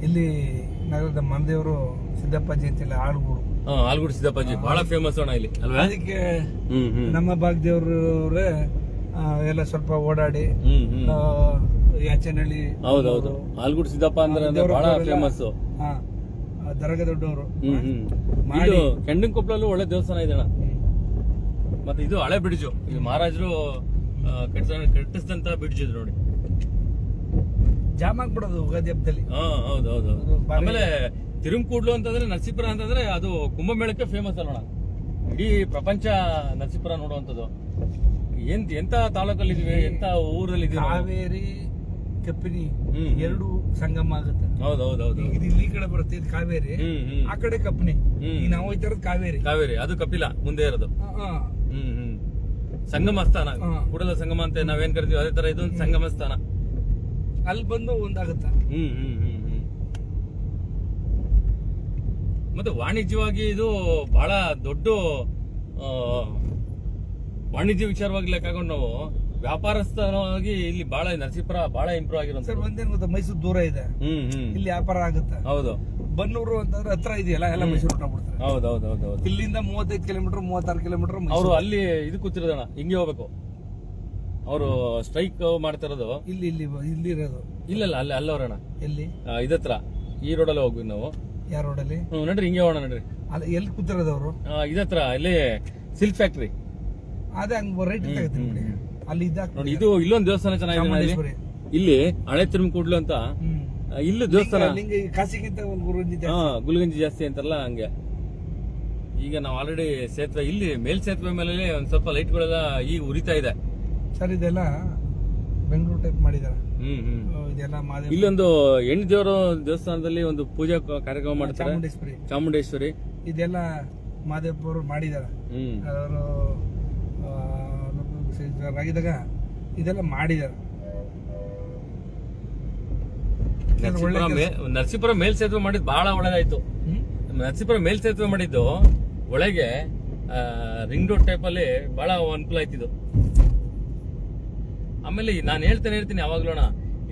S2: ಇಲ್ಲಿ ನಗರದ ಮನದೇವರು ಸಿದ್ದಪ್ಪಾಜಿ ಅಂತಿಲ್ಲ,
S1: ಆಲ್ಗೂಡು ಸಿದ್ದಪ್ಪಾಜಿ ಬಹಳ ಫೇಮಸ್ ಅಣ್ಣ ಇಲ್ಲಿ ಅಲ್ವಾ.
S2: ಅದಕ್ಕೆ ನಮ್ಮ ಭಾಗದೇವ್ರೇ ಎಲ್ಲ ಸ್ವಲ್ಪ ಓಡಾಡಿ ಯಾಚನಹಳ್ಳಿ.
S1: ಹೌದೌದು, ಆಲ್ಗೂಡು ಸಿದ್ದಪ್ಪ ಅಂದ್ರೆ ಬಹಳ ಫೇಮಸ್.
S2: ದರಗ ದೊಡ್ಡವರು.
S1: ಕೆಂಡಂಕೊಪ್ಪಲಲ್ಲೂ ಒಳ್ಳೆ ದೇವಸ್ಥಾನ ಇದೆ ಅಣ್ಣ. ಮತ್ತೆ ಇದು ಹಳೆ ಬ್ರಿಡ್ಜು, ಇದು ಮಹಾರಾಜರು ಕಟ್ಟಿಸಿದಂತ ಬ್ರಿಡ್ಜ್ ಇದು ನೋಡಿ.
S2: ಜಾಮ್ ಆಗ್ಬಿಡೋದು ಉಗಾದಿ ಹಬ್ಬದಲ್ಲಿ.
S1: ಹೌದೌದು. ಆಮೇಲೆ ತಿರುಮಕೂಡ್ಲು ಅಂತಂದ್ರೆ, ನರಸೀಪುರ ಅಂತಂದ್ರೆ ಅದು ಕುಂಭಮೇಳಕ್ಕೆ ಫೇಮಸ್ ಅಲ್ಲೋಣ. ಇಡೀ ಪ್ರಪಂಚ ನರಸೀಪುರ ನೋಡುವಂಥದ್ದು. ಎಂತ ತಾಲೂಕಲ್ಲಿ ಇದೀವಿ, ಎಂತ ಊರಲ್ಲಿ ಇದೀವಿ ನಾವು?
S2: ಕಾವೇರಿ ಕಪಿನಿ
S1: ಹ್ಮ್.
S2: ಎರಡು ಸಂಗಮ ಆಗುತ್ತೆ.
S1: ಹೌದೌದೌದು.
S2: ಇದು ಇಲ್ಲಿ ಈ ಕಡೆ ಬರುತ್ತೆ, ಇದು ಕಾವೇರಿ, ಆ ಕಡೆ ಕಪಿನಿ. ಈಗ ನಾವು ಹೋಗ್ತಾ ಇರೋದು ಕಾವೇರಿ.
S1: ಕಾವೇರಿ ಅದು ಕಪಿಲ ಮುಂದೆ ಇರೋದು.
S2: ಹಾ.
S1: ಸಂಗಮ ಸ್ಥಾನ, ಕೂಡಲ ಸಂಗಮ ಅಂತ ನಾವೇನ್ ಕರಿತೀವಿ ಅದೇ ತರ ಇದೊಂದು ಸಂಗಮ ಸ್ಥಾನ.
S2: ಅಲ್ಲಿ ಬಂದು ಒಂದಾಗುತ್ತ.
S1: ಮತ್ತೆ ವಾಣಿಜ್ಯವಾಗಿ ಇದು ಬಹಳ ದೊಡ್ಡ ವಾಣಿಜ್ಯ ವಿಚಾರವಾಗಿ ಲೆಕ್ಕ ಹಾಕೊಂಡು ನಾವು ವ್ಯಾಪಾರಸ್ಥವಾಗಿ ಇಲ್ಲಿ ಬಹಳ ನರಸೀಪುರ ಬಹಳ ಇಂಪ್ರೂವ್ ಆಗಿರೋದು.
S2: ಸರ್ ಒಂದೇನು ಗೊತ್ತಾ, ಮೈಸೂರು ದೂರ ಇದೆ, ಇಲ್ಲಿ ವ್ಯಾಪಾರ ಆಗುತ್ತೆ.
S1: ಹೌದು.
S2: ಬನ್ನೂರು ಅಂತಂದ್ರೆ ಹತ್ರ ಇದೆಯಲ್ಲ, ಎಲ್ಲ ಮೈಸೂರು ಹೊರಟೋಗ್ಬಿಡ್ತಾರೆ.
S1: ಹೌದೌದೌದು.
S2: ಇಲ್ಲಿಂದ 35 ಕಿಲೋಮೀಟರ್ 36 ಕಿಲೋಮೀಟರ್.
S1: ಅವರು ಅಲ್ಲಿ ಇದು ಕೂತಿರೋದಣ್ಣ, ಹಿಂಗೆ ಹೋಗ್ಬೇಕು. ಅವರು ಸ್ಟ್ರೈಕ್ ಮಾಡ್ತಿರೋದು
S2: ಇಲ್ಲಿ ಇಲ್ಲಿ ಇಲ್ಲಿ ಇರೋದು.
S1: ಇಲ್ಲ ಅಲ್ಲಿ ಅಲ್ಲವ್ರಣ್ಣ,
S2: ಎಲ್ಲಿ
S1: ಇದತ್ರ ಈ ರೋಡಲ್ಲಿ ಹೋಗ್ಬೇಕು ನಾವು.
S2: ಯಾವ ರೋಡಲ್ಲಿ?
S1: ನಡ್ರಿ ಹಿಂಗೆ ಹೋಗೋಣ ನಡ್ರಿ.
S2: ಅಲ್ಲಿ ಎಲ್ಲಿ ಕೂತಿರೋದು ಅವರು?
S1: ಇದತ್ರ ಇಲ್ಲಿ ಸಿಲ್ಕ್ ಫ್ಯಾಕ್ಟ್ರಿ.
S2: ಅದೇ ಹಂಗ ರೈಟ್ ತಗೋತೀನಿ ಅಲ್ಲಿ
S1: ನೋಡಿ. ಇದು ಇಲ್ಲೊಂದು ದೇವಸ್ಥಾನ ಚೆನ್ನಾಗಿದೆ ಇಲ್ಲಿ, ಹಳೆ ತಿರುಮಕೂಡ್ಲು ಅಂತ. ಇಲ್ಲಿ ದೇವಸ್ಥಾನ
S2: ಕಾಸಿಗಿಂತ ಒಂದು
S1: ಗುಲ್ಗಂಜಿ ಜಾಸ್ತಿ ಅಂತಾರಲ್ಲ ಹಂಗೆ. ಈಗ ನಾವು ಆಲ್ರೆಡಿ ಸೇತುವೆ, ಇಲ್ಲಿ ಮೇಲ್ ಸೇತುವೆ ಮೇಲೆ ಒಂದ್ ಸ್ವಲ್ಪ ಲೈಟ್ಗಳೆಲ್ಲ ಈಗ ಉರಿತಾ ಇದೆ
S2: ಸರ್. ಇದೆಲ್ಲ ಬೆಂಗಳೂರು ಟೈಪ್ ಮಾಡಿದಾರೆ. ಇದೆಲ್ಲ
S1: ಇಲ್ಲೊಂದು ಹೆಣ್ಣು ದೇವರ ದೇವಸ್ಥಾನದಲ್ಲಿ ಒಂದು ಪೂಜಾ ಕಾರ್ಯಕ್ರಮ ಮಾಡ್ತಾರೆ, ಚಾಮುಂಡೇಶ್ವರಿ.
S2: ಇದೆಲ್ಲ ಮಾದೇವಪ್ಪವರು ಮಾಡಿದಾರೆ. ಅವರು ಆಗಿದಾಗ ಇದೆಲ್ಲ ಮಾಡಿದಾರೆ.
S1: ನರಸೀಪುರ ಮೇಲ್ ಸೇತುವೆ ಮಾಡಿದ್ದು ಬಹಳ ಒಳ್ಳೇದಾಯ್ತು. ನರಸೀಪುರ ಮೇಲ್ ಸೇತುವೆ ಮಾಡಿದ್ದು ಒಳಗೆ ರಿಂಗ್ ರೋಡ್ ಟೈಪ್ ಅಲ್ಲಿ ಬಹಳ ಅನುಕೂಲ ಆಯ್ತಿದ್ದು. ಆಮೇಲೆ ನಾನು ಹೇಳ್ತೀನಿ ಯಾವಾಗ್ಲೋಣ,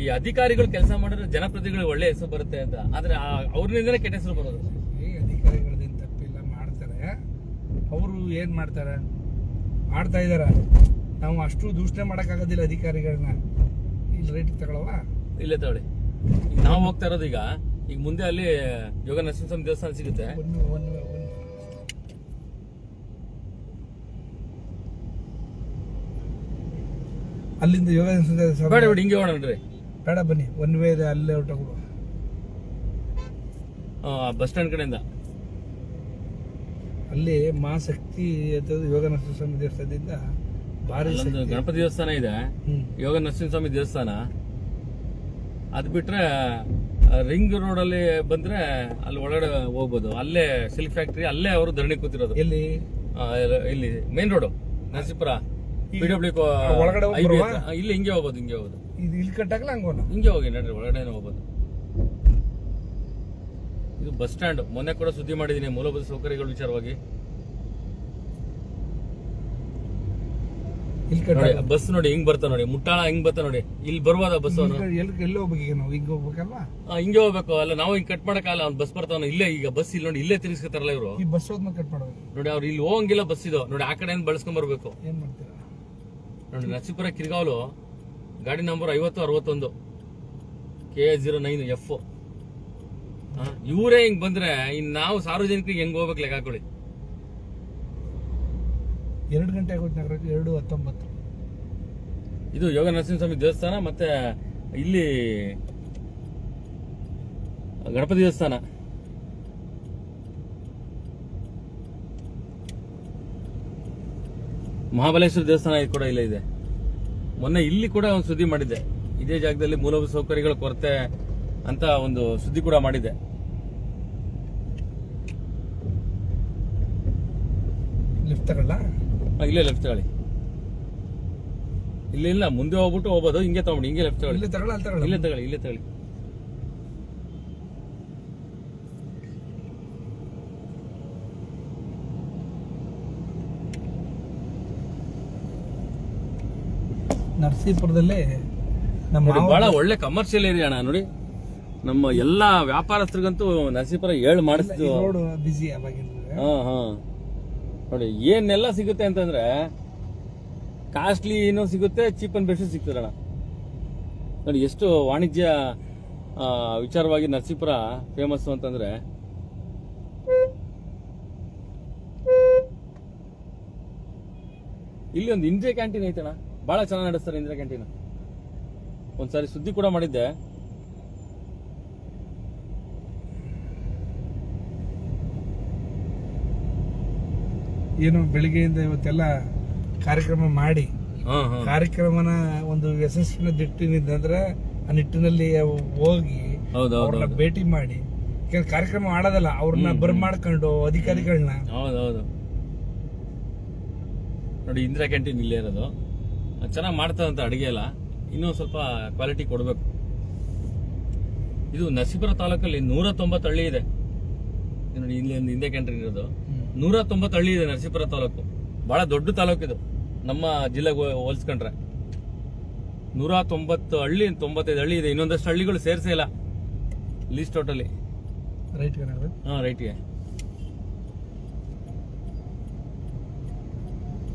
S1: ಈ ಅಧಿಕಾರಿಗಳು ಕೆಲಸ ಮಾಡಿದ್ರೆ ಜನಪ್ರತಿನಿಧಿಗಳು ಒಳ್ಳೆ ಹೆಸರು ಬರುತ್ತೆ ಅಂತ. ಆದ್ರೆ ಅವ್ರಿಂದನೇ ಕೆಟ್ಟ ಹೆಸರು ಬರೋದು.
S2: ಅಧಿಕಾರಿಗಳದೇನು ತಪ್ಪಿಲ್ಲ, ಮಾಡ್ತಾರೆ. ಅವರು ಏನ್ ಮಾಡ್ತಾರೆ, ಮಾಡ್ತಾ ಇದಾರ. ನಾವು ಅಷ್ಟು ದೂಷಣೆ ಮಾಡಕ್ ಆಗೋದಿಲ್ಲ ಅಧಿಕಾರಿಗಳನ್ನ. ಇಲ್ಲಿ ರೇಟ್ ತಗೊಳವ,
S1: ಇಲ್ಲೇ ತಗೊಳ್ಳಿ. ಈಗ ನಾವು ಹೋಗ್ತಾ ಇರೋದು ಈಗ ಮುಂದೆ ಅಲ್ಲಿ ಯೋಗ ನರಸಿಂಹಸ್ವಾಮಿ ದೇವಸ್ಥಾನ ಸಿಗುತ್ತೆ.
S2: ಅಲ್ಲಿಂದ ಯೋಗ
S1: ಬೇಡ ಹಿಂಗೆ ಹೋಗೋಣ ನೋಡ್ರಿ.
S2: ಬೇಡ ಬನ್ನಿ, ಒನ್ ವೇ ಇದೆ, ಅಲ್ಲೇ ಹೊರಟೋಗ್ಬಿಡು.
S1: ಬಸ್ ಸ್ಟ್ಯಾಂಡ್ ಕಡೆಯಿಂದ
S2: ಅಲ್ಲಿ ಮಹಾಶಕ್ತಿ ಯೋಗ ನರಸಿಂಹಸ್ವಾಮಿ ದೇವಸ್ಥಾನದಿಂದ ಭಾರಿ
S1: ಗಣಪತಿ ದೇವಸ್ಥಾನ ಇದೆ, ಯೋಗ ನರಸಿಂಹಸ್ವಾಮಿ ದೇವಸ್ಥಾನ. ಅದ್ ಬಿಟ್ರೆ ರಿಂಗ್ ರೋಡ್ ಅಲ್ಲಿ ಬಂದ್ರೆ ಅಲ್ಲಿ ಒಳಗಡೆ ಹೋಗ್ಬೋದು. ಅಲ್ಲೇ ಸಿಲ್ಕ್ ಫ್ಯಾಕ್ಟ್ರಿ, ಅಲ್ಲೇ ಅವರು ಧರಣಿ ಕೂತಿರೋದು.
S2: ಎಲ್ಲಿ?
S1: ಇಲ್ಲಿ ಮೇನ್ ರೋಡ್ ನರಸೀಪುರ PW
S2: ಒಳಗಡೆ
S1: ಇಲ್ಲಿ ಹಿಂಗೆ ಹೋಗ್ಬೋದು.
S2: ಇಲ್ಲಿ ಕಟ್ಟಾಗಲ್ಲ,
S1: ಹಿಂಗೆ ಹೋಗಿ ನಡ್ರಿ, ಒಳಗಡೆ ಹೋಗ್ಬೋದು. ಇದು ಬಸ್ ಸ್ಟ್ಯಾಂಡ್. ಮೊನ್ನೆ ಕೂಡ ಸುದ್ದಿ ಮಾಡಿದೀನಿ ಮೂಲಭೂತ ಸೌಕರ್ಯಗಳ ವಿಚಾರವಾಗಿ. ಬಸ್ ನೋಡಿ ಹಿಂಗ್ ಬರ್ತಾ ನೋಡಿ, ಮುಟ್ಟಾಳ ಹಿಂಗ್ ಬರ್ತಾ ನೋಡಿ. ಇಲ್ಲಿ ಬರ್ಬೋದ ಬಸ್?
S2: ಎಲ್ಲಿ ಹೋಗ್ಬೇಕು ಈಗ ನಾವು? ಹಿಂಗೆ ಹೋಗ್ಬೇಕಲ್ವಾ?
S1: ಹಿಂಗೆ ಹೋಗ್ಬೇಕು. ಅಲ್ಲ ನಾವು ಹಿಂಗ್ ಕಟ್ ಮಾಡಕ್ಕಲ್ಲ, ಅವ್ನು ಬಸ್ ಬರ್ತಾವ. ಇಲ್ಲೇ ಈಗ ಬಸ್ ಇಲ್ಲಿ ನೋಡಿ, ಇಲ್ಲೇ ತಿರ್ಗಿಸ್ಕೊತಾರಲ್ಲ ಇವರು.
S2: ಈ ಬಸ್ ಹೋದ್ಮೇಲೆ ಕಟ್ ಮಾಡೋದು
S1: ನೋಡಿ. ಅವ್ರು ಇಲ್ಲಿ ಹೋಗಂಗಿಲ್ಲ, ಬಸ್ ಇದು ನೋಡಿ. ಆ ಕಡೆ ಬಳಸ್ಕೊಂಡ್ ಬರ್ಬೇಕು.
S2: ಏನ್ ಮಾಡ್ತೀರಾ
S1: ನೋಡಿ. ನರಸೀಪುರ ಕಿರ್ಗಾವಲು ಗಾಡಿ ನಂಬರ್ 5061 KH09F. ಇವರೇ ಹಿಂಗ್ ಬಂದ್ರೆ ಇನ್ ನಾವು ಸಾರ್ವಜನಿಕರಿಗೆ ಹೆಂಗ್ ಹೋಗ್ಬೇಕು ಲೆಕ್ಕ ಹಾಕೊಳ್ಳಿ.
S2: 2 ಗಂಟೆ ಆಗೋಯ್ತು ನಗರಕ್ಕೆ. 2:19.
S1: ಇದು ಯೋಗ ನರಸಿಂಹಸ್ವಾಮಿ ದೇವಸ್ಥಾನ, ಮತ್ತೆ ಇಲ್ಲಿ ಗಣಪತಿ ದೇವಸ್ಥಾನ. ಮಹಾಬಲೇಶ್ವರ ದೇವಸ್ಥಾನ ಕೂಡ ಇಲ್ಲೇ ಇದೆ. ಮೊನ್ನೆ ಇಲ್ಲಿ ಕೂಡ ಒಂದು ಸುದ್ದಿ ಮಾಡಿದ್ದೆ, ಇದೇ ಜಾಗದಲ್ಲಿ ಮೂಲಭೂತ ಸೌಕರ್ಯಗಳ ಕೊರತೆ ಅಂತ ಒಂದು ಸುದ್ದಿ ಕೂಡ ಮಾಡಿದೆ.
S2: ಲಿಫ್ಟ್ ತಗೊಳ್ಳ?
S1: ಇಲ್ಲೇ ಲೆಫ್ಟ್ ತಗೊಳ್ಳಿ. ಇಲ್ಲ ಮುಂದೆ ಹೋಗ್ಬಿಟ್ಟು ಹೋಗ್ಬೋದು. ಹಿಂಗೆ ತಗೊಂಡು ಹಿಂಗೆ ಲೆಫ್ಟ್ ತಗೊಳ್ಳಿ.
S2: ಇಲ್ಲೇ
S1: ತಗೊಳ್ಳಿ.
S2: ನರಸೀಪುರದಲ್ಲಿ
S1: ಬಹಳ ಒಳ್ಳೆ ಕಮರ್ಷಿಯಲ್ ಏರಿಯಾ ಅಣ್ಣ. ನೋಡಿ, ನಮ್ಮ ಎಲ್ಲಾ ವ್ಯಾಪಾರಸ್ಥರಿಗಂತೂ ನರಸೀಪುರ ಮಾಡಿಸ್ತು.
S2: ಬಿಸಿ
S1: ನೋಡಿ ಏನೆಲ್ಲ ಸಿಗುತ್ತೆ ಅಂತಂದ್ರೆ ಕಾಸ್ಟ್ಲಿ ಏನೋ ಸಿಗುತ್ತೆ, ಚೀಪ್ ಅಂಡ್ ಬೆಸ್ಟ್ ಸಿಗ್ತದಣ್ಣ. ನೋಡಿ ಎಷ್ಟು ವಾಣಿಜ್ಯ ವಿಚಾರವಾಗಿ ನರಸೀಪುರ ಫೇಮಸ್ ಅಂತಂದ್ರೆ. ಇಲ್ಲಿ ಒಂದು ಇಂಡಿಯಾ ಕ್ಯಾಂಟೀನ್ ಐತಣ್ಣ, ಬಹಳ ಚೆನ್ನಾಗಿ ನಡೆಸ್ತಾರೆ ಇಂದಿರಾ ಕ್ಯಾಂಟೀನ್. ಒಂದ್ಸಾರಿ ಸುದ್ದಿ ಕೂಡ ಮಾಡಿದ್ದೆ.
S2: ಏನು ಬೆಳಿಗ್ಗೆಯಿಂದ ಇವತ್ತೆಲ್ಲ ಕಾರ್ಯಕ್ರಮ ಮಾಡಿ ಕಾರ್ಯಕ್ರಮನ ಒಂದು ಯಶಸ್ವಿನ ದಿಟ್ಟಿನಿಂದ್ರೆ ಆ ನಿಟ್ಟಿನಲ್ಲಿ ಹೋಗಿ ಅವ್ರನ್ನ ಭೇಟಿ ಮಾಡಿ, ಕಾರ್ಯಕ್ರಮ ಮಾಡೋದಲ್ಲ, ಅವ್ರನ್ನ ಬರ್ಮಾಡ್ಕೊಂಡು ಅಧಿಕಾರಿಗಳನ್ನ.
S1: ಹೌದೌದು ನೋಡಿ, ಇಂದಿರಾ ಕ್ಯಾಂಟೀನ್ ಇಲ್ಲೇ ಇರೋದು, ಚೆನ್ನಾಗಿ ಮಾಡ್ತದಂತ ಅಡಿಗೆ ಎಲ್ಲ, ಇನ್ನೂ ಸ್ವಲ್ಪ ಕ್ವಾಲಿಟಿ ಕೊಡಬೇಕು. ಇದು ನರಸೀಪುರ ತಾಲೂಕಲ್ಲಿ 190 ಹಳ್ಳಿ ಇದೆ ನೋಡಿ. ಇಲ್ಲಿ ಒಂದು ಇಂದಿರಾ ಕ್ಯಾಂಟೀನ್ ಇರೋದು 190 ಹಳ್ಳಿ ಇದೆ ನರಸೀಪುರ ತಾಲೂಕು. ಬಹಳ ದೊಡ್ಡ ತಾಲೂಕು ಇದು, ನಮ್ಮ ಜಿಲ್ಲೆಗೆ ಹೋಲಿಸ್ಕೊಂಡ್ರೆ. 190 ಹಳ್ಳಿ, 95 ಹಳ್ಳಿ ಇದೆ. ಇನ್ನೊಂದಷ್ಟು ಹಳ್ಳಿಗಳು ಸೇರಿಸೇ ಇಲ್ಲ ಲೀಸ್ಟ್ ಟೋಟಲಿ. ರೈಟ್ಗೆ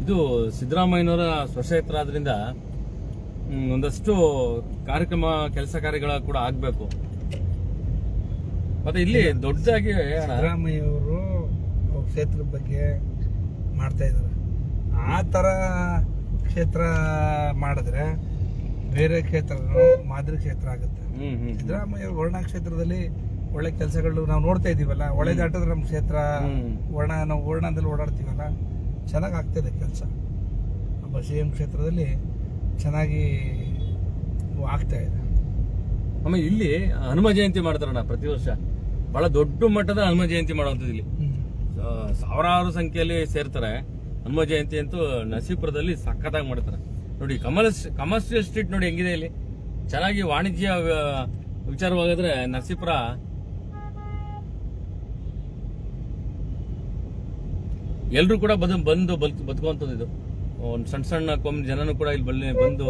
S1: ಇದು ಸಿದ್ದರಾಮಯ್ಯನವರ ಸ್ವಕ್ಷೇತ್ರ ಆದ್ರಿಂದ ಒಂದಷ್ಟು ಕಾರ್ಯಕ್ರಮ, ಕೆಲಸ ಕಾರ್ಯಗಳ ಕೂಡ ಆಗ್ಬೇಕು. ಮತ್ತೆ ಇಲ್ಲಿ ದೊಡ್ಡದಾಗಿ
S2: ಸಿದ್ದರಾಮಯ್ಯವರು ಕ್ಷೇತ್ರದ ಬಗ್ಗೆ ಮಾಡ್ತಾ ಇದ್ದಾರೆ. ಆ ತರ ಕ್ಷೇತ್ರ ಮಾಡಿದ್ರೆ ಬೇರೆ ಕ್ಷೇತ್ರ ಮಾದರಿ ಕ್ಷೇತ್ರ ಆಗುತ್ತೆ. ಸಿದ್ದರಾಮಯ್ಯ ವರ್ಣ ಕ್ಷೇತ್ರದಲ್ಲಿ ಒಳ್ಳೆ ಕೆಲಸಗಳು ನಾವು ನೋಡ್ತಾ ಇದೀವಲ್ಲ, ಒಳ್ಳೆ ದಾಟದ್ರೆ ನಮ್ಮ ಕ್ಷೇತ್ರ ನಾವು ವರ್ಣದಲ್ಲಿ ಓಡಾಡ್ತೀವಲ್ಲ, ಚೆನ್ನಾಗಿ ಆಗ್ತಿದೆ ಕೆಲಸ. ನಮ್ಮ ಸಿಎಂ ಕ್ಷೇತ್ರದಲ್ಲಿ ಚೆನ್ನಾಗಿ ಆಗ್ತಾ ಇದೆ.
S1: ಆಮೇಲೆ ಇಲ್ಲಿ ಹನುಮ ಜಯಂತಿ ಮಾಡ್ತಾರಣ್ಣ ಪ್ರತಿ ವರ್ಷ. ಬಹಳ ದೊಡ್ಡ ಮಟ್ಟದ ಹನುಮ ಜಯಂತಿ ಮಾಡುವಂಥದ್ದು ಇಲ್ಲಿ. ಸಾವಿರಾರು ಸಂಖ್ಯೆಯಲ್ಲಿ ಸೇರ್ತಾರೆ. ಹನುಮ ಜಯಂತಿ ಅಂತೂ ನರಸೀಪುರದಲ್ಲಿ ಸಖತ್ತಾಗಿ ಮಾಡ್ತಾರೆ ನೋಡಿ. ಕಮರ್ಷಿಯಲ್ ಸ್ಟ್ರೀಟ್ ನೋಡಿ ಹೆಂಗಿದೆ ಇಲ್ಲಿ, ಚೆನ್ನಾಗಿ ವಾಣಿಜ್ಯ ವಿಚಾರವಾಗಾದ್ರೆ ನರಸೀಪುರ ಎಲ್ರು ಕೂಡ ಬಂದು ಬದುಕುವಂಥದ್ದು. ಇದು ಒಂದು ಸಣ್ಣ ಸಣ್ಣ ಜನನು ಕೂಡ ಇಲ್ಲಿ ಬಂದು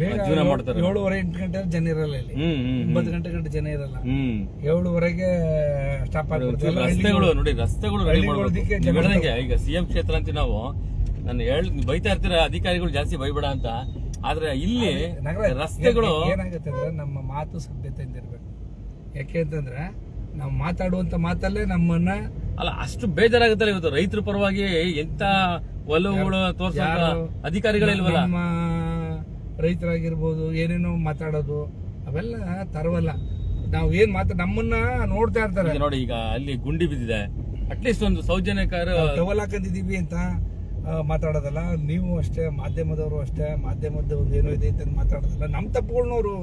S1: ಜೀವನ ಮಾಡ್ತಾರೆ.
S2: 7:30-8 ಗಂಟೆ ಜನ ಇರಲ್ಲ ಇಲ್ಲಿ, 9 ಗಂಟೆ ಜನ ಇರಲ್ಲ. 7:30ಗೆ ಸ್ಟಾಪ್ ಆಗ್ಬಿಡ್ತಾರೆ.
S1: ರಸ್ತೆಗಳು ನೋಡಿ, ರಸ್ತೆಗಳು ರೆಡಿ ಮಾಡ್ಬೇಕು. ಈಗ ಸಿಎಂ ಕ್ಷೇತ್ರ ಅಂತ ನಾವು ಬೈತಾ ಇರ್ತೀರ ಅಧಿಕಾರಿಗಳು, ಜಾಸ್ತಿ ಬೈಬೇಡ ಅಂತ. ಆದ್ರೆ ಇಲ್ಲಿ ರಸ್ತೆಗಳು
S2: ಏನಾಗುತ್ತೆ ಅಂದ್ರೆ ನಮ್ಮ ಮಾತು ಸಭ್ಯತೆಯಿಂದ ಇರ್ಬೇಕು. ಯಾಕೆ ಅಂತಂದ್ರೆ ನಾವು ಮಾತಾಡುವಂತ ಮಾತಲ್ಲೇ ನಮ್ಮನ್ನ
S1: ಅಲ್ಲ ಅಷ್ಟು ಬೇಜಾರಾಗುತ್ತಲ್ಲ. ಇವತ್ತು ರೈತರ ಪರವಾಗಿ ಎಂತ ಒಲವುಗಳು ತೋರ್ಸ ಅಧಿಕಾರಿಗಳಿಲ್ವಲ್ಲ.
S2: ನಮ್ಮ ರೈತರಾಗಿರ್ಬೋದು ಏನೇನೋ ಮಾತಾಡೋದು ಅವೆಲ್ಲ ತರವಲ್ಲ. ನಾವು ಏನ್ ನಮ್ಮನ್ನ ನೋಡ್ತಾ ಇರ್ತಾರೆ
S1: ನೋಡಿ. ಈಗ ಅಲ್ಲಿ ಗುಂಡಿ ಬಿದ್ದಿದೆ, ಅಟ್ಲೀಸ್ಟ್ ಒಂದು ಸೌಜನ್ಯಕಾರ
S2: ಟವಲ್ ಹಾಕೊಂಡಿದೀವಿ ಅಂತ ಮಾತಾಡೋದಲ್ಲ. ನೀವು ಅಷ್ಟೇ, ಮಾಧ್ಯಮದವರು ಅಷ್ಟೇ, ಮಾಧ್ಯಮದ ಒಂದು ಏನೋ ಇದೆ ಅಂತ ಮಾತಾಡೋದಲ್ಲ. ನಮ್ಮ ತಪ್ಪುಗಳನ್ನವರು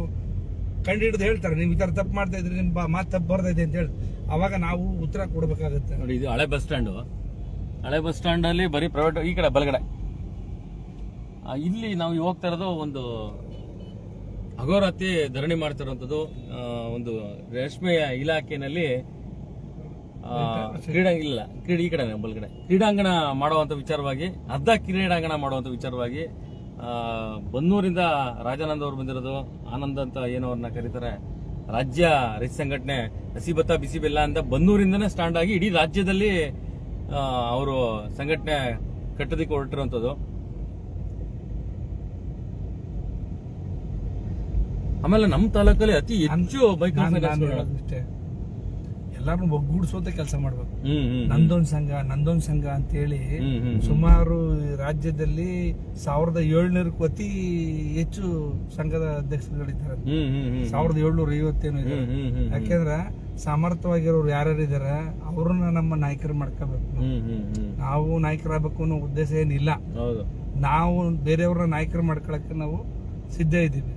S2: ಕಂಡು ಹಿಡಿದು ಹೇಳ್ತಾರೆ, ನೀವು ಈ ತರ ತಪ್ಪು ಮಾಡ್ತಾ ಇದ್ರಿ, ನಿಮ್ ಮಾತು ತಪ್ಪು ಬರ್ತಾ ಇದೆ ಅಂತ ಹೇಳಿ. ಅವಾಗ ನಾವು ಉತ್ತರ ಕೊಡ್ಬೇಕಾಗುತ್ತೆ
S1: ನೋಡಿ. ಇದು ಹಳೆ ಬಸ್ ಸ್ಟ್ಯಾಂಡ್. ಹಳೆ ಬಸ್ ಸ್ಟ್ಯಾಂಡ್ ಅಲ್ಲಿ ಬರೀ ಪ್ರೈವೇಟ್. ಈ ಕಡೆ ಬಲಗಡೆ ಇಲ್ಲಿ ನಾವು ಹೋಗ್ತಾ ಇರೋದು ಒಂದು ಅಗೋರಾತ್ರಿ ಧರಣಿ ಮಾಡ್ತಿರುವಂತದ್ದು. ಒಂದು ರೇಷ್ಮೆ ಇಲಾಖೆನಲ್ಲಿ ಈ ಕಡೆ ಬಲಗಡೆ ಕ್ರೀಡಾಂಗಣ ಮಾಡುವಂತ ವಿಚಾರವಾಗಿ, ಅರ್ಧ ಕ್ರೀಡಾಂಗಣ ಮಾಡುವಂತ ವಿಚಾರವಾಗಿ ಬನ್ನೂರಿಂದ ರಾಜಾನಂದ್ ಅವರು ಬಂದಿರೋದು. ಆನಂದ್ ಅಂತ ಏನೋ ಅವ್ರನ್ನ ಕರೀತಾರೆ. ರಾಜ್ಯ ರೈತ ಸಂಘಟನೆ ಹಸಿ ಭತ್ತ ಬಿಸಿ ಬೆಲ್ಲ ಅಂತ ಬನ್ನೂರಿಂದನೇ ಸ್ಟಾಂಡ್ ಆಗಿ ಇಡೀ ರಾಜ್ಯದಲ್ಲಿ ಅವರು ಸಂಘಟನೆ ಕಟ್ಟೋದಕ್ಕೆ ಹೊರಟಿರುವಂತದ್ದು. ಆಮೇಲೆ ನಮ್ಮ ತಾಲೂಕಲ್ಲಿ ಅತಿ ಹೆಚ್ಚು ಬೈಕ್
S2: ಎಲ್ಲಾರು ಒಗ್ಗೂಡಿಸುವಂತ ಕೆಲಸ ಮಾಡ್ಬೇಕು. ನಂದೊಂದ್ ಸಂಘ ಅಂತ ಹೇಳಿ ಸುಮಾರು ರಾಜ್ಯದಲ್ಲಿ 1700ಕ್ಕೂ ಅತಿ ಹೆಚ್ಚು ಸಂಘದ ಅಧ್ಯಕ್ಷರುಗಳಿದ್ದಾರೆ. 1750 ಏನೋ ಇದೆ. ಯಾಕೆಂದ್ರೆ ಸಮರ್ಥವಾಗಿರೋರು ಯಾರ್ಯಾರಿದಾರೆ ಅವ್ರನ್ನ ನಮ್ಮ ನಾಯಕರು ಮಾಡ್ಕೋಬೇಕು. ನಾವು ನಾಯಕರಾಗಬೇಕು ಅನ್ನೋ ಉದ್ದೇಶ ಏನಿಲ್ಲ. ನಾವು ಬೇರೆಯವ್ರನ್ನ ನಾಯಕರು ಮಾಡ್ಕೊಳಕ್ಕೆ ನಾವು ಸಿದ್ಧ ಇದ್ದೀವಿ.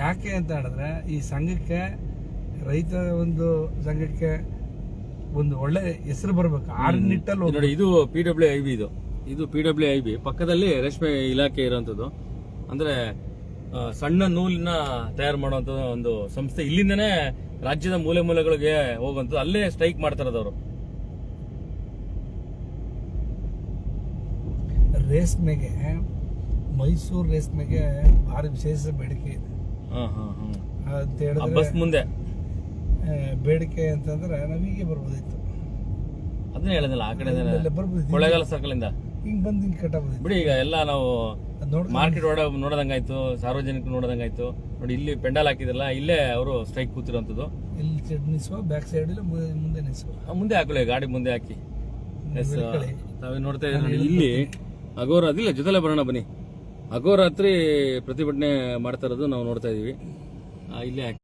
S2: ಯಾಕೆ ಅಂತ ಹೇಳಿದ್ರೆ ಈ ಸಂಘಕ್ಕೆ, ರೈತ ಒಂದು ಸಂಘಕ್ಕೆ ಒಂದು ಒಳ್ಳೆ ಹೆಸರು ಬರ್ಬೇಕು. ಆ ನಿಟ್ಟಲ್ಲಿ
S1: ನೋಡಿ. ಇದು PWIB. ಇದು PWIB ಪಕ್ಕದಲ್ಲಿ ರೇಷ್ಮೆ ಇಲಾಖೆ ಇರುವಂತದ್ದು. ಅಂದ್ರೆ ಸಣ್ಣ ನೂಲಿನ ತಯಾರು ಮಾಡುವಂತ ಒಂದು ಸಂಸ್ಥೆ. ಇಲ್ಲಿಂದನೇ ರಾಜ್ಯದ ಮೂಲೆ ಮೂಲೆಗಳಿಗೆ ಹೋಗುವಂಥದ್ದು. ಅಲ್ಲೇ ಸ್ಟ್ರೈಕ್ ಮಾಡ್ತಾರದವರು.
S2: ರೇಷ್ಮೆಗೆ, ಮೈಸೂರು ರೇಷ್ಮೆಗೆ ಭಾರಿ ವಿಶೇಷ ಬೇಡಿಕೆ ಇದೆ ಅಂತ ಹೇಳಿದ್ರೆ,
S1: ಬಸ್ ಮುಂದೆ
S2: ಬೇಡಿಕೆ ಅಂತಂದ್ರೆ ನಾವೀಗೆ ಬರ್ಬೋದಿತ್ತು.
S1: ಅದನ್ನ ಹೇಳಿದಲ್ಲ, ಆ ಕಡೆ ಕೊಳ್ಳೇಗಾಲ ಸರ್ಕಲ್ ಇಂದ
S2: ಹಿಂಗ್ ಬಂದು ಹಿಂಗ್ ಕಟ್ಟಬಹುದು
S1: ಬಿಡಿ. ಈಗ ಎಲ್ಲ ನಾವು ಮಾರ್ಕೆಟ್ ನೋಡೋದಂಗಾಯ್ತು, ಸಾರ್ವಜನಿಕರು ನೋಡೋದಂಗಾಯ್ತು. ನೋಡಿ ಇಲ್ಲಿ ಪೆಂಡಾಲ್ ಹಾಕಿದ್ರಲ್ಲ, ಇಲ್ಲೇ ಅವರು ಸ್ಟ್ರೈಕ್ ಕೂತಿರುವಂತದ್ದು.
S2: ಇಲ್ಲಿ ನಿಲ್ಸುವ, ಬ್ಯಾಕ್ ಸೈಡ್ ಇಲ್ಲ, ಮುಂದೆ ನಿಲ್ಸುವ.
S1: ಮುಂದೆ ಹಾಕಲಿ, ಗಾಡಿ ಮುಂದೆ ಹಾಕಿ. ತಾವೇ ನೋಡ್ತಾ ಇದ್ದೀವಿ ನೋಡಿ. ಇಲ್ಲಿ ಅಗೋರಾತ್ರಿ ಜೊತೆಲೆ ಬರೋಣ ಬನ್ನಿ. ಅಗೋರಾತ್ರಿ ಪ್ರತಿಭಟನೆ ಮಾಡ್ತಾ ಇರೋದು ನಾವು ನೋಡ್ತಾ ಇದೀವಿ. ಇಲ್ಲೇ ಹಾಕಿ.